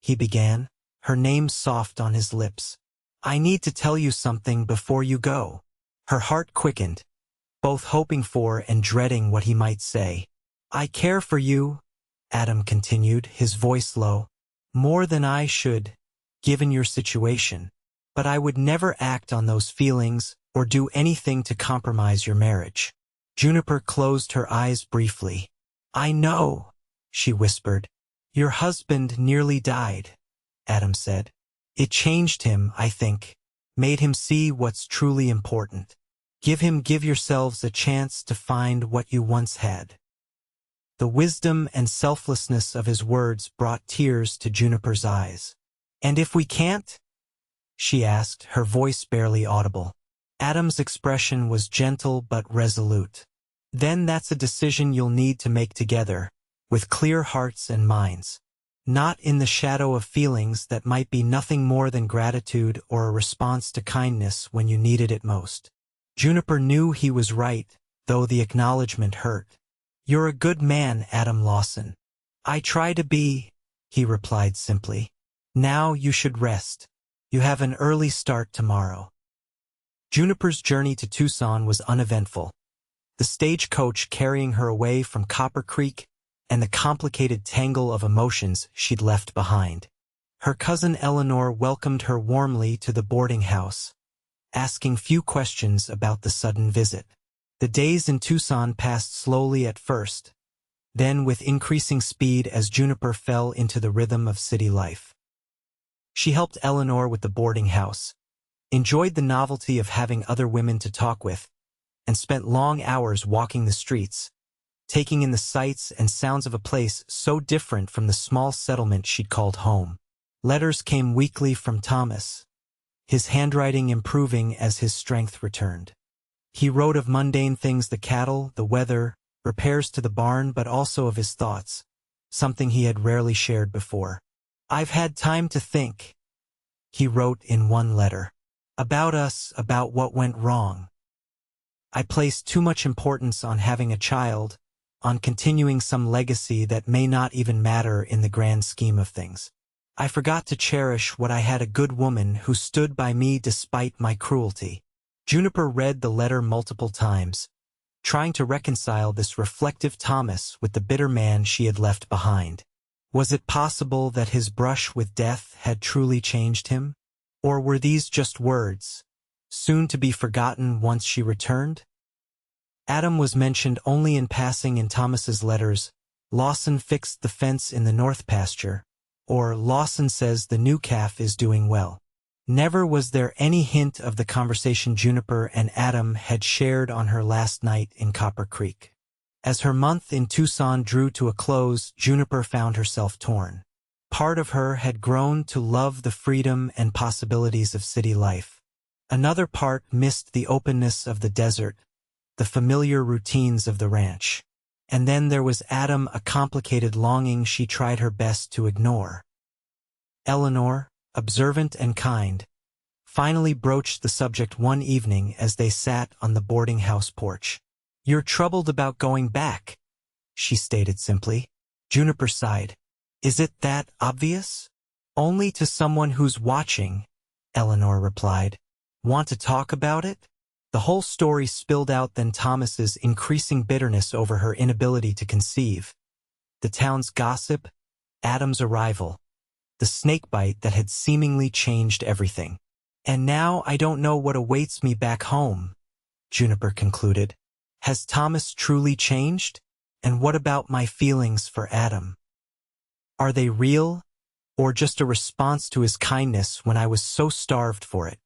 he began, her name soft on his lips. I need to tell you something before you go. Her heart quickened, both hoping for and dreading what he might say. I care for you, Adam continued, his voice low, more than I should, given your situation. But I would never act on those feelings or do anything to compromise your marriage. Juniper closed her eyes briefly. I know, she whispered. Your husband nearly died, Adam said. It changed him, I think, made him see what's truly important. Give yourselves a chance to find what you once had. The wisdom and selflessness of his words brought tears to Juniper's eyes. And if we can't? She asked, her voice barely audible. Adam's expression was gentle but resolute. Then that's a decision you'll need to make together, with clear hearts and minds. Not in the shadow of feelings that might be nothing more than gratitude or a response to kindness when you needed it most. Juniper knew he was right, though the acknowledgement hurt. You're a good man, Adam Lawson. I try to be, he replied simply. Now you should rest. You have an early start tomorrow. Juniper's journey to Tucson was uneventful. The stagecoach carrying her away from Copper Creek and the complicated tangle of emotions she'd left behind. Her cousin Eleanor welcomed her warmly to the boarding house, asking few questions about the sudden visit. The days in Tucson passed slowly at first, then with increasing speed as Juniper fell into the rhythm of city life. She helped Eleanor with the boarding house, enjoyed the novelty of having other women to talk with, and spent long hours walking the streets, taking in the sights and sounds of a place so different from the small settlement she'd called home. Letters came weekly from Thomas, his handwriting improving as his strength returned. He wrote of mundane things, the cattle, the weather, repairs to the barn, but also of his thoughts, something he had rarely shared before. I've had time to think, he wrote in one letter, about us, about what went wrong. I placed too much importance on having a child, on continuing some legacy that may not even matter in the grand scheme of things. I forgot to cherish what I had, a good woman who stood by me despite my cruelty. Juniper read the letter multiple times, trying to reconcile this reflective Thomas with the bitter man she had left behind. Was it possible that his brush with death had truly changed him? Or were these just words, soon to be forgotten once she returned? Adam was mentioned only in passing in Thomas's letters. Lawson fixed the fence in the north pasture, or Lawson says the new calf is doing well. Never was there any hint of the conversation Juniper and Adam had shared on her last night in Copper Creek. As her month in Tucson drew to a close, Juniper found herself torn. Part of her had grown to love the freedom and possibilities of city life. Another part missed the openness of the desert, the familiar routines of the ranch. And then there was Adam, a complicated longing she tried her best to ignore. Eleanor, observant and kind, finally broached the subject one evening as they sat on the boarding house porch. You're troubled about going back, she stated simply. Juniper sighed. Is it that obvious? Only to someone who's watching, Eleanor replied. Want to talk about it? The whole story spilled out, then Thomas's increasing bitterness over her inability to conceive, the town's gossip, Adam's arrival, the snakebite that had seemingly changed everything. "And now I don't know what awaits me back home," Juniper concluded. "Has Thomas truly changed? And what about my feelings for Adam? Are they real, or just a response to his kindness when I was so starved for it?"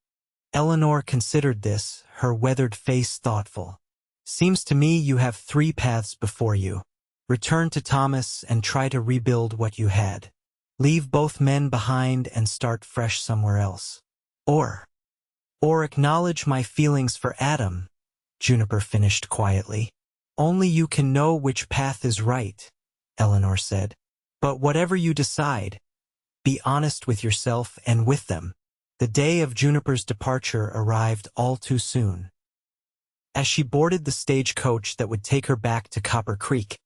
Eleanor considered this, her weathered face thoughtful. "Seems to me you have three paths before you. Return to Thomas and try to rebuild what you had. Leave both men behind and start fresh somewhere else. Or acknowledge my feelings for Adam," Juniper finished quietly. "Only you can know which path is right," Eleanor said. "But whatever you decide, be honest with yourself and with them." The day of Juniper's departure arrived all too soon. As she boarded the stagecoach that would take her back to Copper Creek,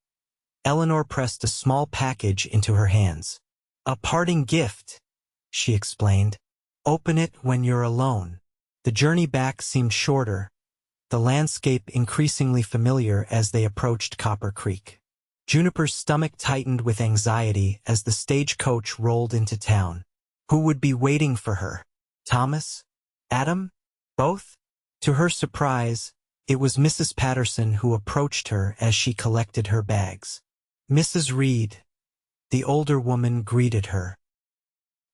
Eleanor pressed a small package into her hands. "A parting gift," she explained. "Open it when you're alone." The journey back seemed shorter, the landscape increasingly familiar as they approached Copper Creek. Juniper's stomach tightened with anxiety as the stagecoach rolled into town. Who would be waiting for her? Thomas? Adam? Both? To her surprise, it was Mrs. Patterson who approached her as she collected her bags. "Mrs. Reed," the older woman greeted her.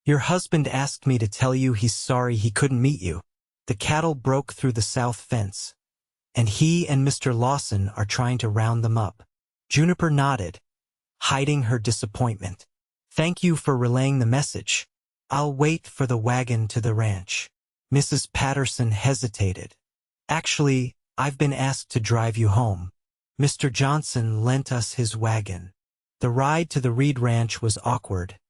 "Your husband asked me to tell you he's sorry he couldn't meet you. The cattle broke through the south fence, and he and Mr. Lawson are trying to round them up." Juniper nodded, hiding her disappointment. "Thank you for relaying the message. I'll wait for the wagon to the ranch." Mrs. Patterson hesitated. "Actually, I've been asked to drive you home. Mr. Johnson lent us his wagon." The ride to the Reed Ranch was awkward,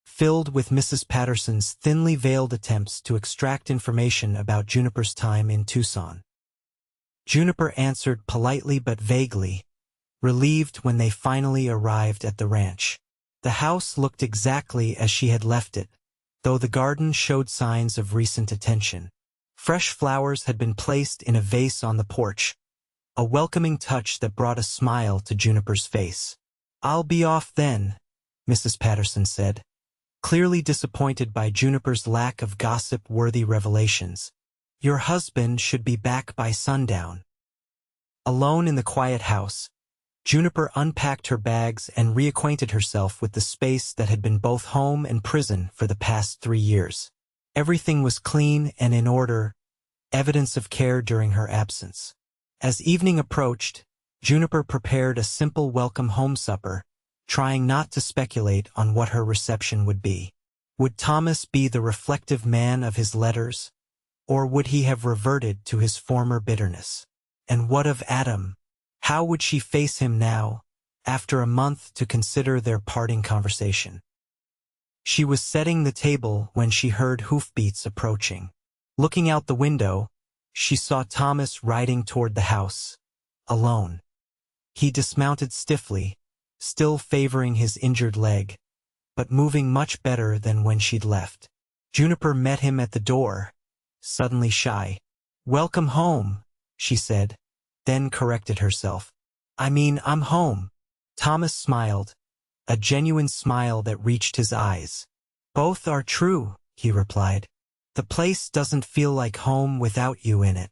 filled with Mrs. Patterson's thinly veiled attempts to extract information about Juniper's time in Tucson. Juniper answered politely but vaguely, relieved when they finally arrived at the ranch. The house looked exactly as she had left it, though the garden showed signs of recent attention. Fresh flowers had been placed in a vase on the porch, a welcoming touch that brought a smile to Juniper's face. "I'll be off then," Mrs. Patterson said, clearly disappointed by Juniper's lack of gossip-worthy revelations. "Your husband should be back by sundown." Alone in the quiet house, Juniper unpacked her bags and reacquainted herself with the space that had been both home and prison for the past 3 years. Everything was clean and in order, evidence of care during her absence. As evening approached, Juniper prepared a simple welcome home supper, trying not to speculate on what her reception would be. Would Thomas be the reflective man of his letters, or would he have reverted to his former bitterness? And what of Adam? How would she face him now, after a month to consider their parting conversation? She was setting the table when she heard hoofbeats approaching. Looking out the window, she saw Thomas riding toward the house, alone. He dismounted stiffly, still favoring his injured leg, but moving much better than when she'd left. Juniper met him at the door, suddenly shy. "Welcome home," she said, then corrected herself. I'm home." Thomas smiled, a genuine smile that reached his eyes. "Both are true," he replied. "The place doesn't feel like home without you in it."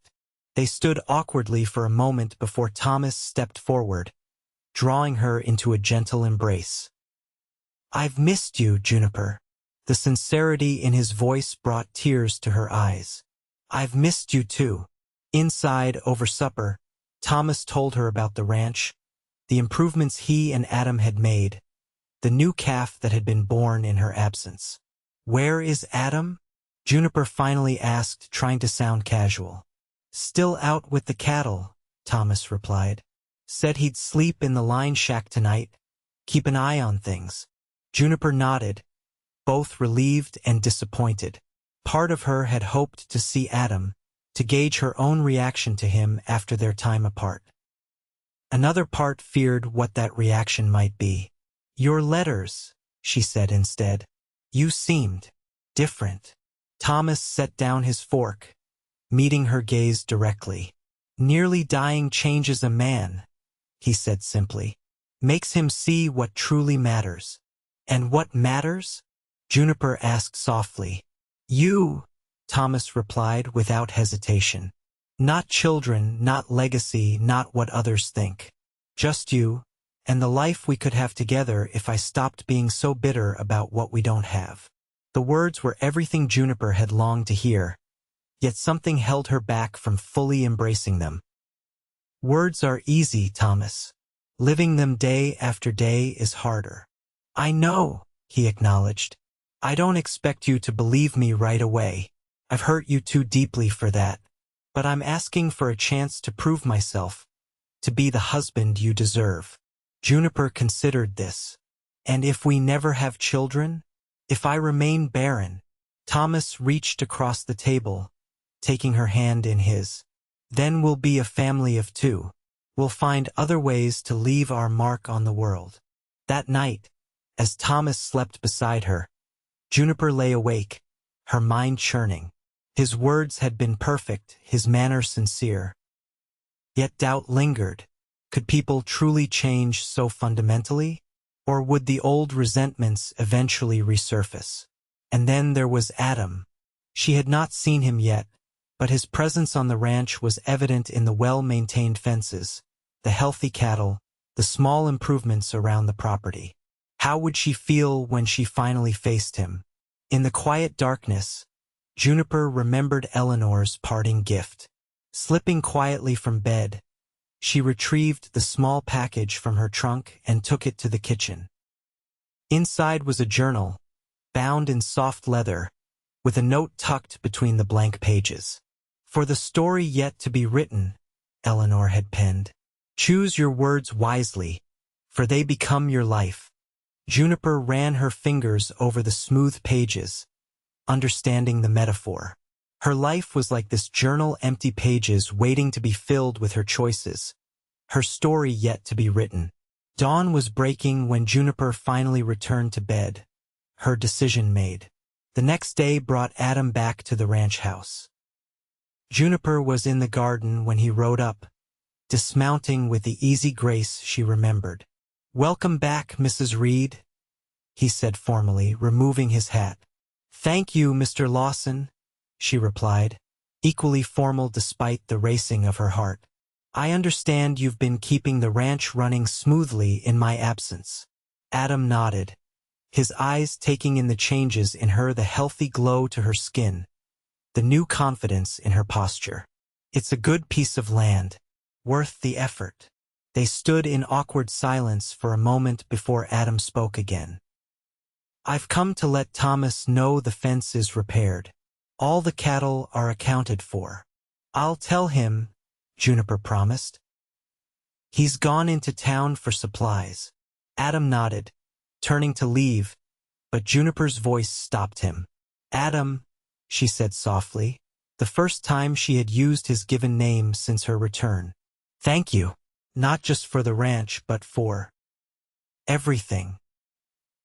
They stood awkwardly for a moment before Thomas stepped forward, drawing her into a gentle embrace. "I've missed you, Juniper." The sincerity in his voice brought tears to her eyes. "I've missed you too." Inside, over supper, Thomas told her about the ranch, the improvements he and Adam had made, the new calf that had been born in her absence. "Where is Adam?" Juniper finally asked, trying to sound casual. "Still out with the cattle," Thomas replied. "Said he'd sleep in the line shack tonight. Keep an eye on things." Juniper nodded, both relieved and disappointed. Part of her had hoped to see Adam, to gauge her own reaction to him after their time apart. Another part feared what that reaction might be. "Your letters," she said instead. "You seemed different." Thomas set down his fork, meeting her gaze directly. "Nearly dying changes a man," he said simply. "Makes him see what truly matters." "And what matters?" Juniper asked softly. You, Thomas replied without hesitation. Not children, not legacy, not what others think. Just you, and the life we could have together if I stopped being so bitter about what we don't have. The words were everything Juniper had longed to hear, yet something held her back from fully embracing them. Words are easy, Thomas. Living them day after day is harder. I know, he acknowledged. I don't expect you to believe me right away. I've hurt you too deeply for that. But I'm asking for a chance to prove myself, to be the husband you deserve. Juniper considered this. And if we never have children? If I remain barren? Thomas reached across the table, taking her hand in his. Then we'll be a family of two. We'll find other ways to leave our mark on the world. That night, as Thomas slept beside her, Juniper lay awake, her mind churning. His words had been perfect, his manner sincere. Yet doubt lingered. Could people truly change so fundamentally? Or would the old resentments eventually resurface? And then there was Adam. She had not seen him yet, but his presence on the ranch was evident in the well-maintained fences, the healthy cattle, the small improvements around the property. How would she feel when she finally faced him? In the quiet darkness, Juniper remembered Eleanor's parting gift. Slipping quietly from bed, she retrieved the small package from her trunk and took it to the kitchen. Inside was a journal, bound in soft leather, with a note tucked between the blank pages. For the story yet to be written, Eleanor had penned. Choose your words wisely, for they become your life. Juniper ran her fingers over the smooth pages, understanding the metaphor. Her life was like this journal, empty pages waiting to be filled with her choices, her story yet to be written. Dawn was breaking when Juniper finally returned to bed, her decision made. The next day brought Adam back to the ranch house. Juniper was in the garden when he rode up, dismounting with the easy grace she remembered. Welcome back, Mrs. Reed, he said formally, removing his hat. Thank you, Mr. Lawson, she replied, equally formal despite the racing of her heart. I understand you've been keeping the ranch running smoothly in my absence. Adam nodded, his eyes taking in the changes in her, the healthy glow to her skin, the new confidence in her posture. It's a good piece of land, worth the effort. They stood in awkward silence for a moment before Adam spoke again. I've come to let Thomas know the fence is repaired. All the cattle are accounted for. I'll tell him, Juniper promised. He's gone into town for supplies. Adam nodded, turning to leave, but Juniper's voice stopped him. Adam, she said softly, the first time she had used his given name since her return. Thank you, not just for the ranch but for everything.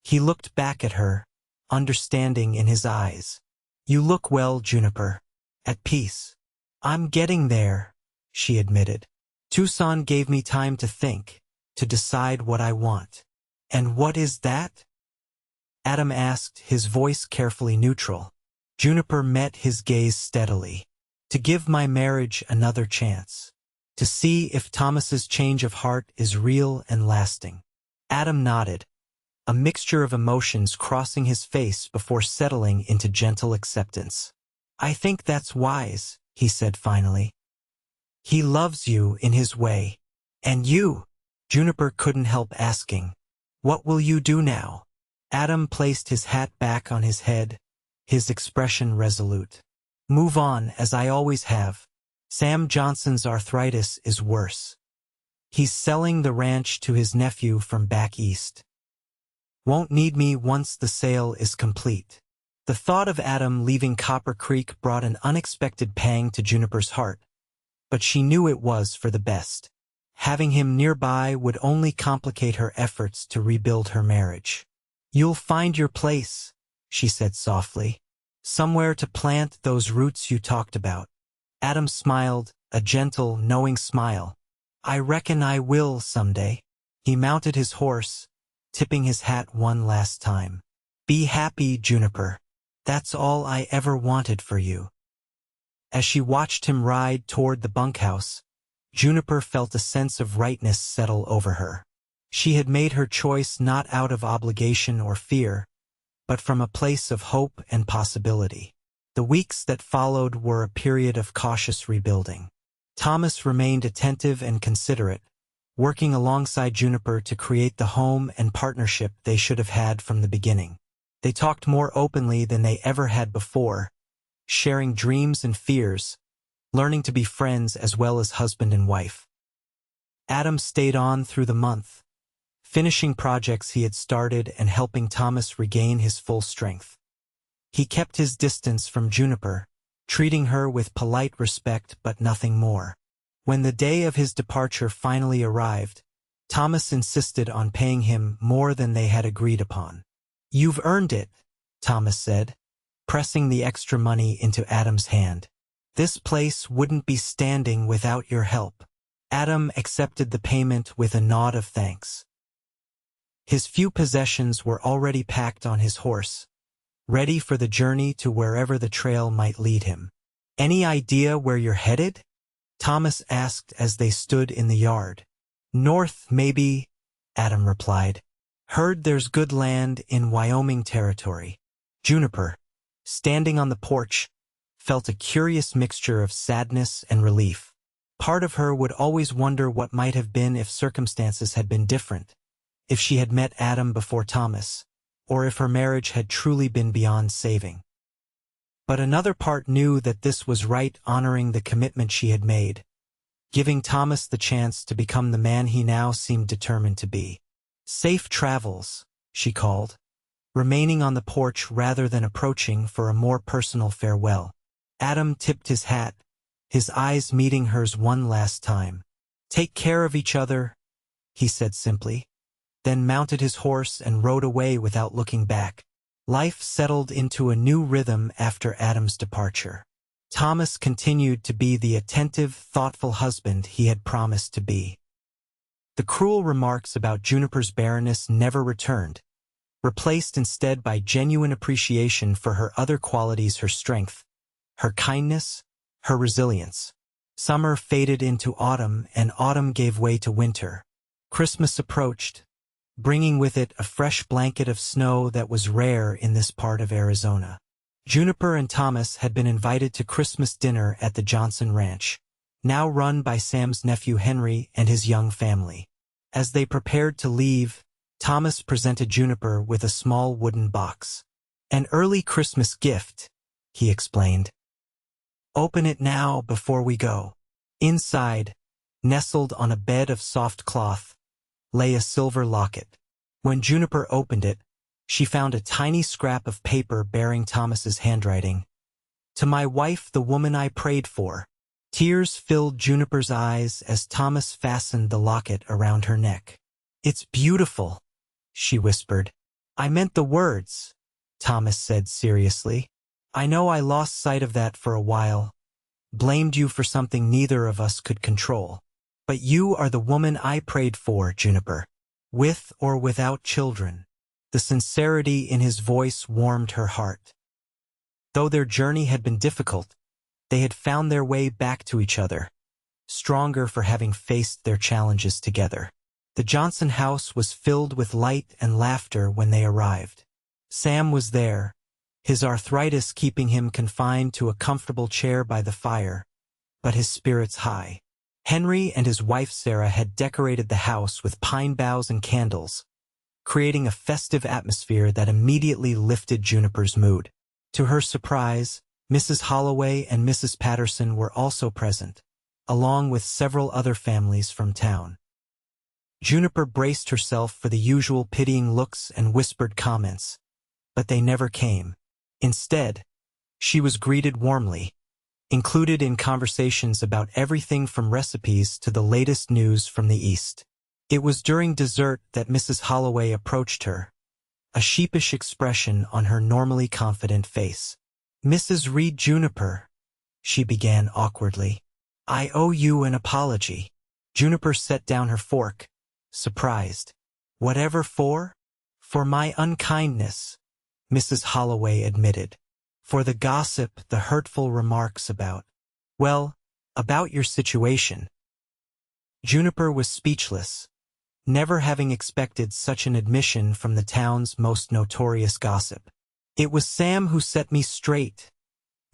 He looked back at her, understanding in his eyes. You look well, Juniper. At peace. I'm getting there, she admitted. Tucson gave me time to think, to decide what I want. And what is that? Adam asked, his voice carefully neutral. Juniper met his gaze steadily. To give my marriage another chance. To see if Thomas's change of heart is real and lasting. Adam nodded, a mixture of emotions crossing his face before settling into gentle acceptance. I think that's wise, he said finally. He loves you in his way. And you? Juniper couldn't help asking. What will you do now? Adam placed his hat back on his head, his expression resolute. Move on, as I always have. Sam Johnson's arthritis is worse. He's selling the ranch to his nephew from back east. Won't need me once the sale is complete. The thought of Adam leaving Copper Creek brought an unexpected pang to Juniper's heart, but she knew it was for the best. Having him nearby would only complicate her efforts to rebuild her marriage. You'll find your place, she said softly. Somewhere to plant those roots you talked about. Adam smiled, a gentle, knowing smile. I reckon I will someday. He mounted his horse, tipping his hat one last time. Be happy, Juniper. That's all I ever wanted for you. As she watched him ride toward the bunkhouse, Juniper felt a sense of rightness settle over her. She had made her choice not out of obligation or fear, but from a place of hope and possibility. The weeks that followed were a period of cautious rebuilding. Thomas remained attentive and considerate, working alongside Juniper to create the home and partnership they should have had from the beginning. They talked more openly than they ever had before, sharing dreams and fears, learning to be friends as well as husband and wife. Adam stayed on through the month, finishing projects he had started and helping Thomas regain his full strength. He kept his distance from Juniper, treating her with polite respect but nothing more. When the day of his departure finally arrived, Thomas insisted on paying him more than they had agreed upon. "You've earned it," Thomas said, pressing the extra money into Adam's hand. "This place wouldn't be standing without your help." Adam accepted the payment with a nod of thanks. His few possessions were already packed on his horse, ready for the journey to wherever the trail might lead him. "Any idea where you're headed?" Thomas asked as they stood in the yard. "North, maybe," Adam replied. "Heard there's good land in Wyoming territory." Juniper, standing on the porch, felt a curious mixture of sadness and relief. Part of her would always wonder what might have been if circumstances had been different, if she had met Adam before Thomas, or if her marriage had truly been beyond saving. But another part knew that this was right, honoring the commitment she had made, giving Thomas the chance to become the man he now seemed determined to be. "Safe travels," she called, remaining on the porch rather than approaching for a more personal farewell. Adam tipped his hat, his eyes meeting hers one last time. "Take care of each other," he said simply, then mounted his horse and rode away without looking back. Life settled into a new rhythm after Adam's departure. Thomas continued to be the attentive, thoughtful husband he had promised to be. The cruel remarks about Juniper's barrenness never returned, replaced instead by genuine appreciation for her other qualities: her strength, her kindness, her resilience. Summer faded into autumn, and autumn gave way to winter. Christmas approached, bringing with it a fresh blanket of snow that was rare in this part of Arizona. Juniper and Thomas had been invited to Christmas dinner at the Johnson Ranch, now run by Sam's nephew Henry and his young family. As they prepared to leave, Thomas presented Juniper with a small wooden box. "An early Christmas gift," he explained. "Open it now before we go." Inside, nestled on a bed of soft cloth, lay a silver locket. When Juniper opened it, she found a tiny scrap of paper bearing Thomas's handwriting. "To my wife, the woman I prayed for." Tears filled Juniper's eyes as Thomas fastened the locket around her neck. "It's beautiful," she whispered. "I meant the words," Thomas said seriously. "I know I lost sight of that for a while, blamed you for something neither of us could control. But you are the woman I prayed for, Juniper, with or without children." The sincerity in his voice warmed her heart. Though their journey had been difficult, they had found their way back to each other, stronger for having faced their challenges together. The Johnson house was filled with light and laughter when they arrived. Sam was there, his arthritis keeping him confined to a comfortable chair by the fire, but his spirits high. Henry and his wife Sarah had decorated the house with pine boughs and candles, creating a festive atmosphere that immediately lifted Juniper's mood. To her surprise, Mrs. Holloway and Mrs. Patterson were also present, along with several other families from town. Juniper braced herself for the usual pitying looks and whispered comments, but they never came. Instead, she was greeted warmly, included in conversations about everything from recipes to the latest news from the East. It was during dessert that Mrs. Holloway approached her, a sheepish expression on her normally confident face. "Mrs. Reed Juniper," she began awkwardly, "I owe you an apology." Juniper set down her fork, surprised. "Whatever for?" "For my unkindness," Mrs. Holloway admitted. For the gossip, the hurtful remarks about, well, about your situation. Juniper was speechless, never having expected such an admission from the town's most notorious gossip. It was Sam who set me straight,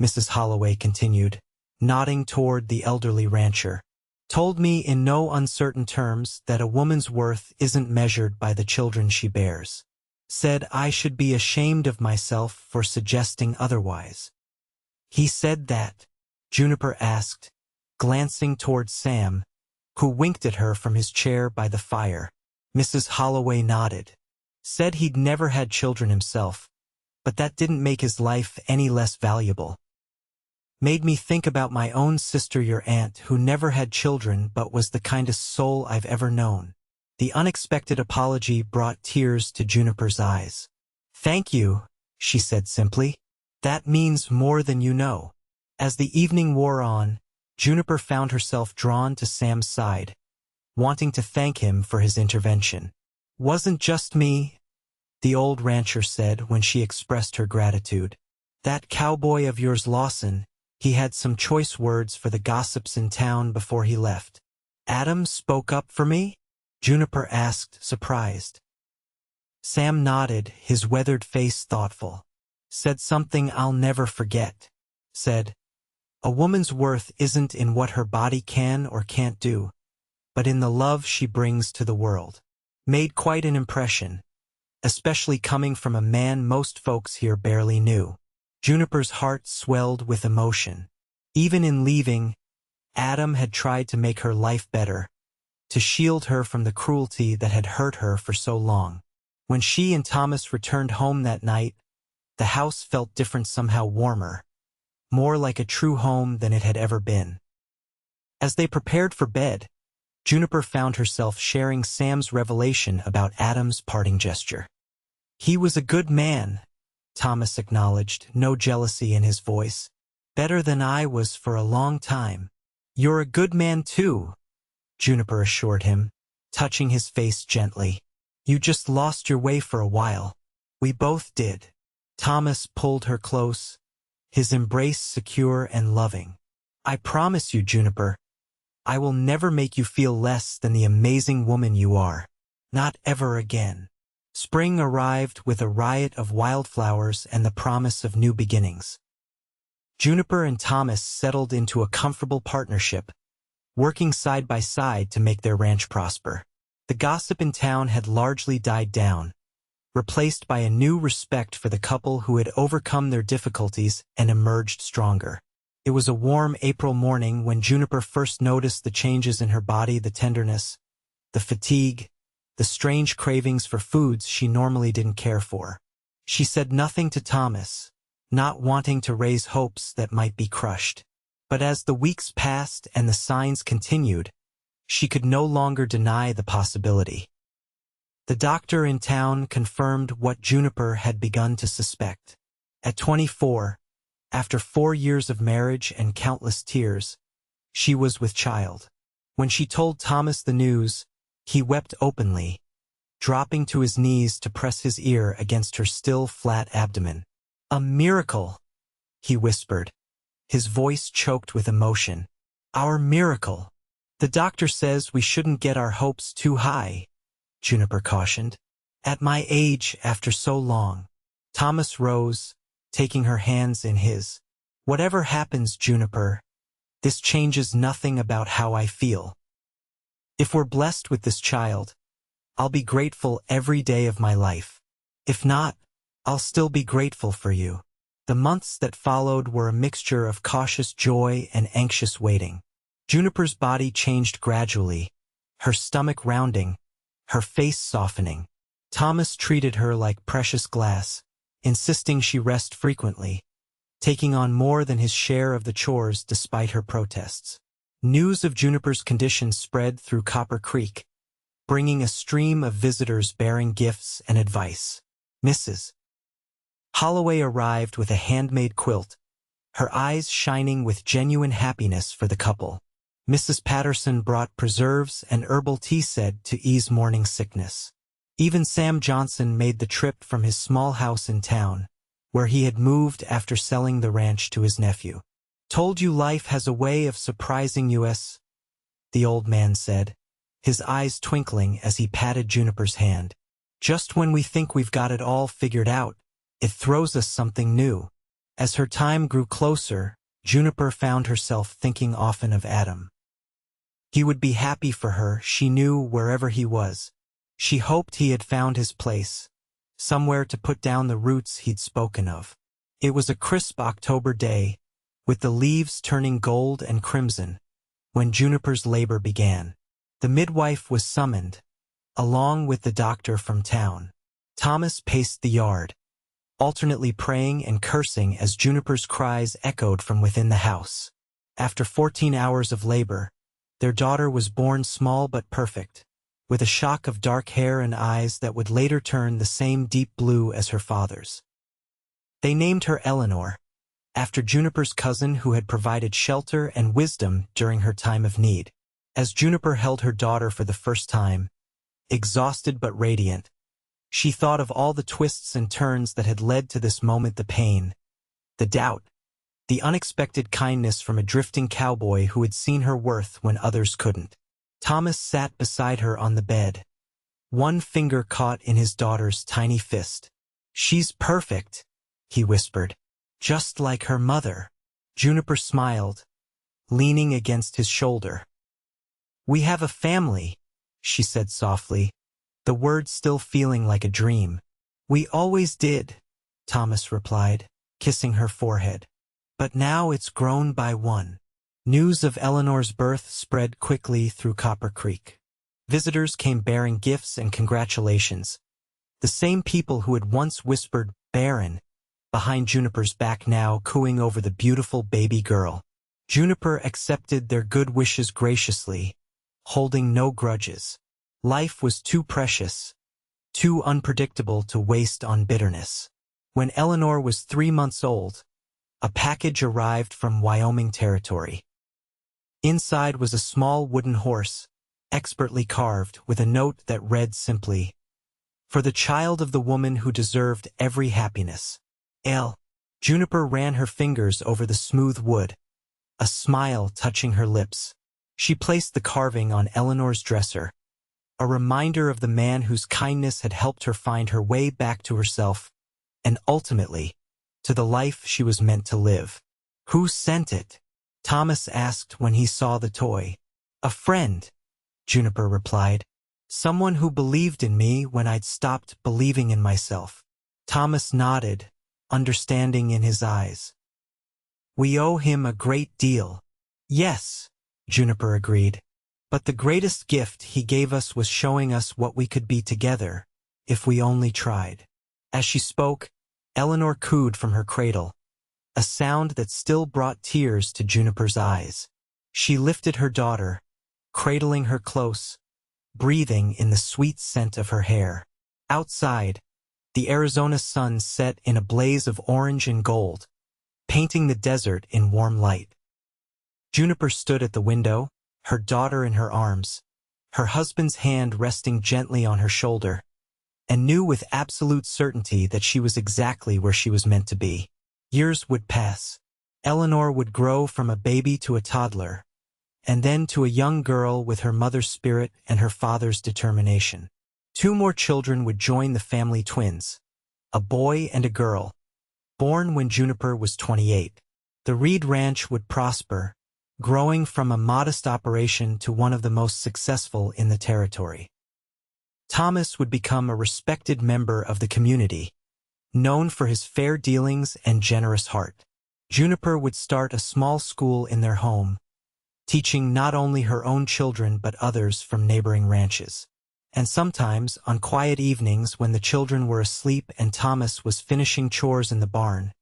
Mrs. Holloway continued, nodding toward the elderly rancher. Told me in no uncertain terms that a woman's worth isn't measured by the children she bears. Said I should be ashamed of myself for suggesting otherwise. He said that? Juniper asked, glancing toward Sam, who winked at her from his chair by the fire. Mrs. Holloway nodded. Said he'd never had children himself, but that didn't make his life any less valuable. Made me think about my own sister, your aunt, who never had children but was the kindest soul I've ever known. The unexpected apology brought tears to Juniper's eyes. Thank you, she said simply. That means more than you know. As the evening wore on, Juniper found herself drawn to Sam's side, wanting to thank him for his intervention. Wasn't just me, the old rancher said when she expressed her gratitude. That cowboy of yours, Lawson, he had some choice words for the gossips in town before he left. Adam spoke up for me? Juniper asked, surprised. Sam nodded, his weathered face thoughtful. Said something I'll never forget. Said, a woman's worth isn't in what her body can or can't do, but in the love she brings to the world. Made quite an impression, especially coming from a man most folks here barely knew. Juniper's heart swelled with emotion. Even in leaving, Adam had tried to make her life better, to shield her from the cruelty that had hurt her for so long. When she and Thomas returned home that night, the house felt different, somehow warmer, more like a true home than it had ever been. As they prepared for bed, Juniper found herself sharing Sam's revelation about Adam's parting gesture. He was a good man, Thomas acknowledged, no jealousy in his voice. Better than I was for a long time. You're a good man too, Juniper assured him, touching his face gently. You just lost your way for a while. We both did. Thomas pulled her close, his embrace secure and loving. I promise you, Juniper, I will never make you feel less than the amazing woman you are. Not ever again. Spring arrived with a riot of wildflowers and the promise of new beginnings. Juniper and Thomas settled into a comfortable partnership, working side by side to make their ranch prosper. The gossip in town had largely died down, replaced by a new respect for the couple who had overcome their difficulties and emerged stronger. It was a warm April morning when Juniper first noticed the changes in her body, the tenderness, the fatigue, the strange cravings for foods she normally didn't care for. She said nothing to Thomas, not wanting to raise hopes that might be crushed. But as the weeks passed and the signs continued, she could no longer deny the possibility. The doctor in town confirmed what Juniper had begun to suspect. At 24, after 4 years of marriage and countless tears, she was with child. When she told Thomas the news, he wept openly, dropping to his knees to press his ear against her still flat abdomen. A miracle, he whispered, his voice choked with emotion. Our miracle. The doctor says we shouldn't get our hopes too high, Juniper cautioned. At my age, after so long. Thomas rose, taking her hands in his. Whatever happens, Juniper, this changes nothing about how I feel. If we're blessed with this child, I'll be grateful every day of my life. If not, I'll still be grateful for you. The months that followed were a mixture of cautious joy and anxious waiting. Juniper's body changed gradually, her stomach rounding, her face softening. Thomas treated her like precious glass, insisting she rest frequently, taking on more than his share of the chores despite her protests. News of Juniper's condition spread through Copper Creek, bringing a stream of visitors bearing gifts and advice. Mrs. Holloway arrived with a handmade quilt, her eyes shining with genuine happiness for the couple. Mrs. Patterson brought preserves and herbal tea, said to ease morning sickness. Even Sam Johnson made the trip from his small house in town, where he had moved after selling the ranch to his nephew. "Told you life has a way of surprising us," the old man said, his eyes twinkling as he patted Juniper's hand. "Just when we think we've got it all figured out, it throws us something new." As her time grew closer, Juniper found herself thinking often of Adam. He would be happy for her, she knew, wherever he was. She hoped he had found his place, somewhere to put down the roots he'd spoken of. It was a crisp October day, with the leaves turning gold and crimson, when Juniper's labor began. The midwife was summoned, along with the doctor from town. Thomas paced the yard, alternately praying and cursing as Juniper's cries echoed from within the house. After 14 hours of labor, their daughter was born small but perfect, with a shock of dark hair and eyes that would later turn the same deep blue as her father's. They named her Eleanor, after Juniper's cousin who had provided shelter and wisdom during her time of need. As Juniper held her daughter for the first time, exhausted but radiant, she thought of all the twists and turns that had led to this moment: the pain, the doubt, the unexpected kindness from a drifting cowboy who had seen her worth when others couldn't. Thomas sat beside her on the bed, one finger caught in his daughter's tiny fist. "She's perfect," he whispered. "Just like her mother." Juniper smiled, leaning against his shoulder. "We have a family," she said softly, the words still feeling like a dream. "We always did," Thomas replied, kissing her forehead. "But now it's grown by one." News of Eleanor's birth spread quickly through Copper Creek. Visitors came bearing gifts and congratulations. The same people who had once whispered "Barren" behind Juniper's back now cooing over the beautiful baby girl. Juniper accepted their good wishes graciously, holding no grudges. Life was too precious, too unpredictable to waste on bitterness. When Eleanor was 3 months old, a package arrived from Wyoming territory. Inside was a small wooden horse, expertly carved, with a note that read simply, "For the child of the woman who deserved every happiness. L." Juniper ran her fingers over the smooth wood, a smile touching her lips. She placed the carving on Eleanor's dresser, a reminder of the man whose kindness had helped her find her way back to herself, and ultimately, to the life she was meant to live. "Who sent it?" Thomas asked when he saw the toy. "A friend," Juniper replied. "Someone who believed in me when I'd stopped believing in myself." Thomas nodded, understanding in his eyes. "We owe him a great deal." "Yes," Juniper agreed. "But the greatest gift he gave us was showing us what we could be together, if we only tried." As she spoke, Eleanor cooed from her cradle, a sound that still brought tears to Juniper's eyes. She lifted her daughter, cradling her close, breathing in the sweet scent of her hair. Outside, the Arizona sun set in a blaze of orange and gold, painting the desert in warm light. Juniper stood at the window, her daughter in her arms, her husband's hand resting gently on her shoulder, and knew with absolute certainty that she was exactly where she was meant to be. Years would pass. Eleanor would grow from a baby to a toddler, and then to a young girl with her mother's spirit and her father's determination. 2 more children would join the family twins, a boy and a girl, born when Juniper was 28. The Reed Ranch would prosper, growing from a modest operation to one of the most successful in the territory. Thomas would become a respected member of the community, known for his fair dealings and generous heart. Juniper would start a small school in their home, teaching not only her own children but others from neighboring ranches. And sometimes, on quiet evenings when the children were asleep and Thomas was finishing chores in the barn,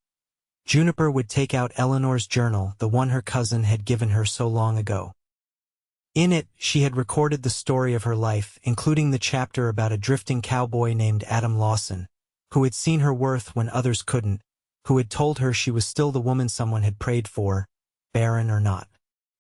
Juniper would take out Eleanor's journal, the one her cousin had given her so long ago. In it, she had recorded the story of her life, including the chapter about a drifting cowboy named Adam Lawson, who had seen her worth when others couldn't, who had told her she was still the woman someone had prayed for, barren or not.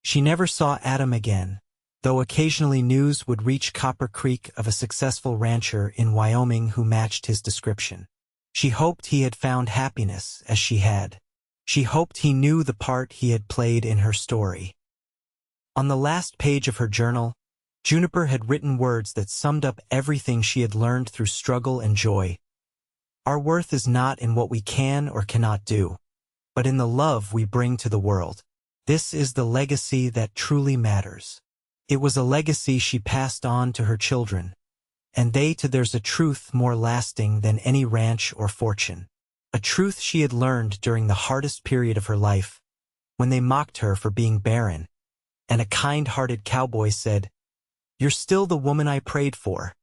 She never saw Adam again, though occasionally news would reach Copper Creek of a successful rancher in Wyoming who matched his description. She hoped he had found happiness as she had. She hoped he knew the part he had played in her story. On the last page of her journal, Juniper had written words that summed up everything she had learned through struggle and joy. Our worth is not in what we can or cannot do, but in the love we bring to the world. This is the legacy that truly matters. It was a legacy she passed on to her children, and they to theirs, a truth more lasting than any ranch or fortune. A truth she had learned during the hardest period of her life, when they mocked her for being barren, and a kind-hearted cowboy said, "You're still the woman I prayed for."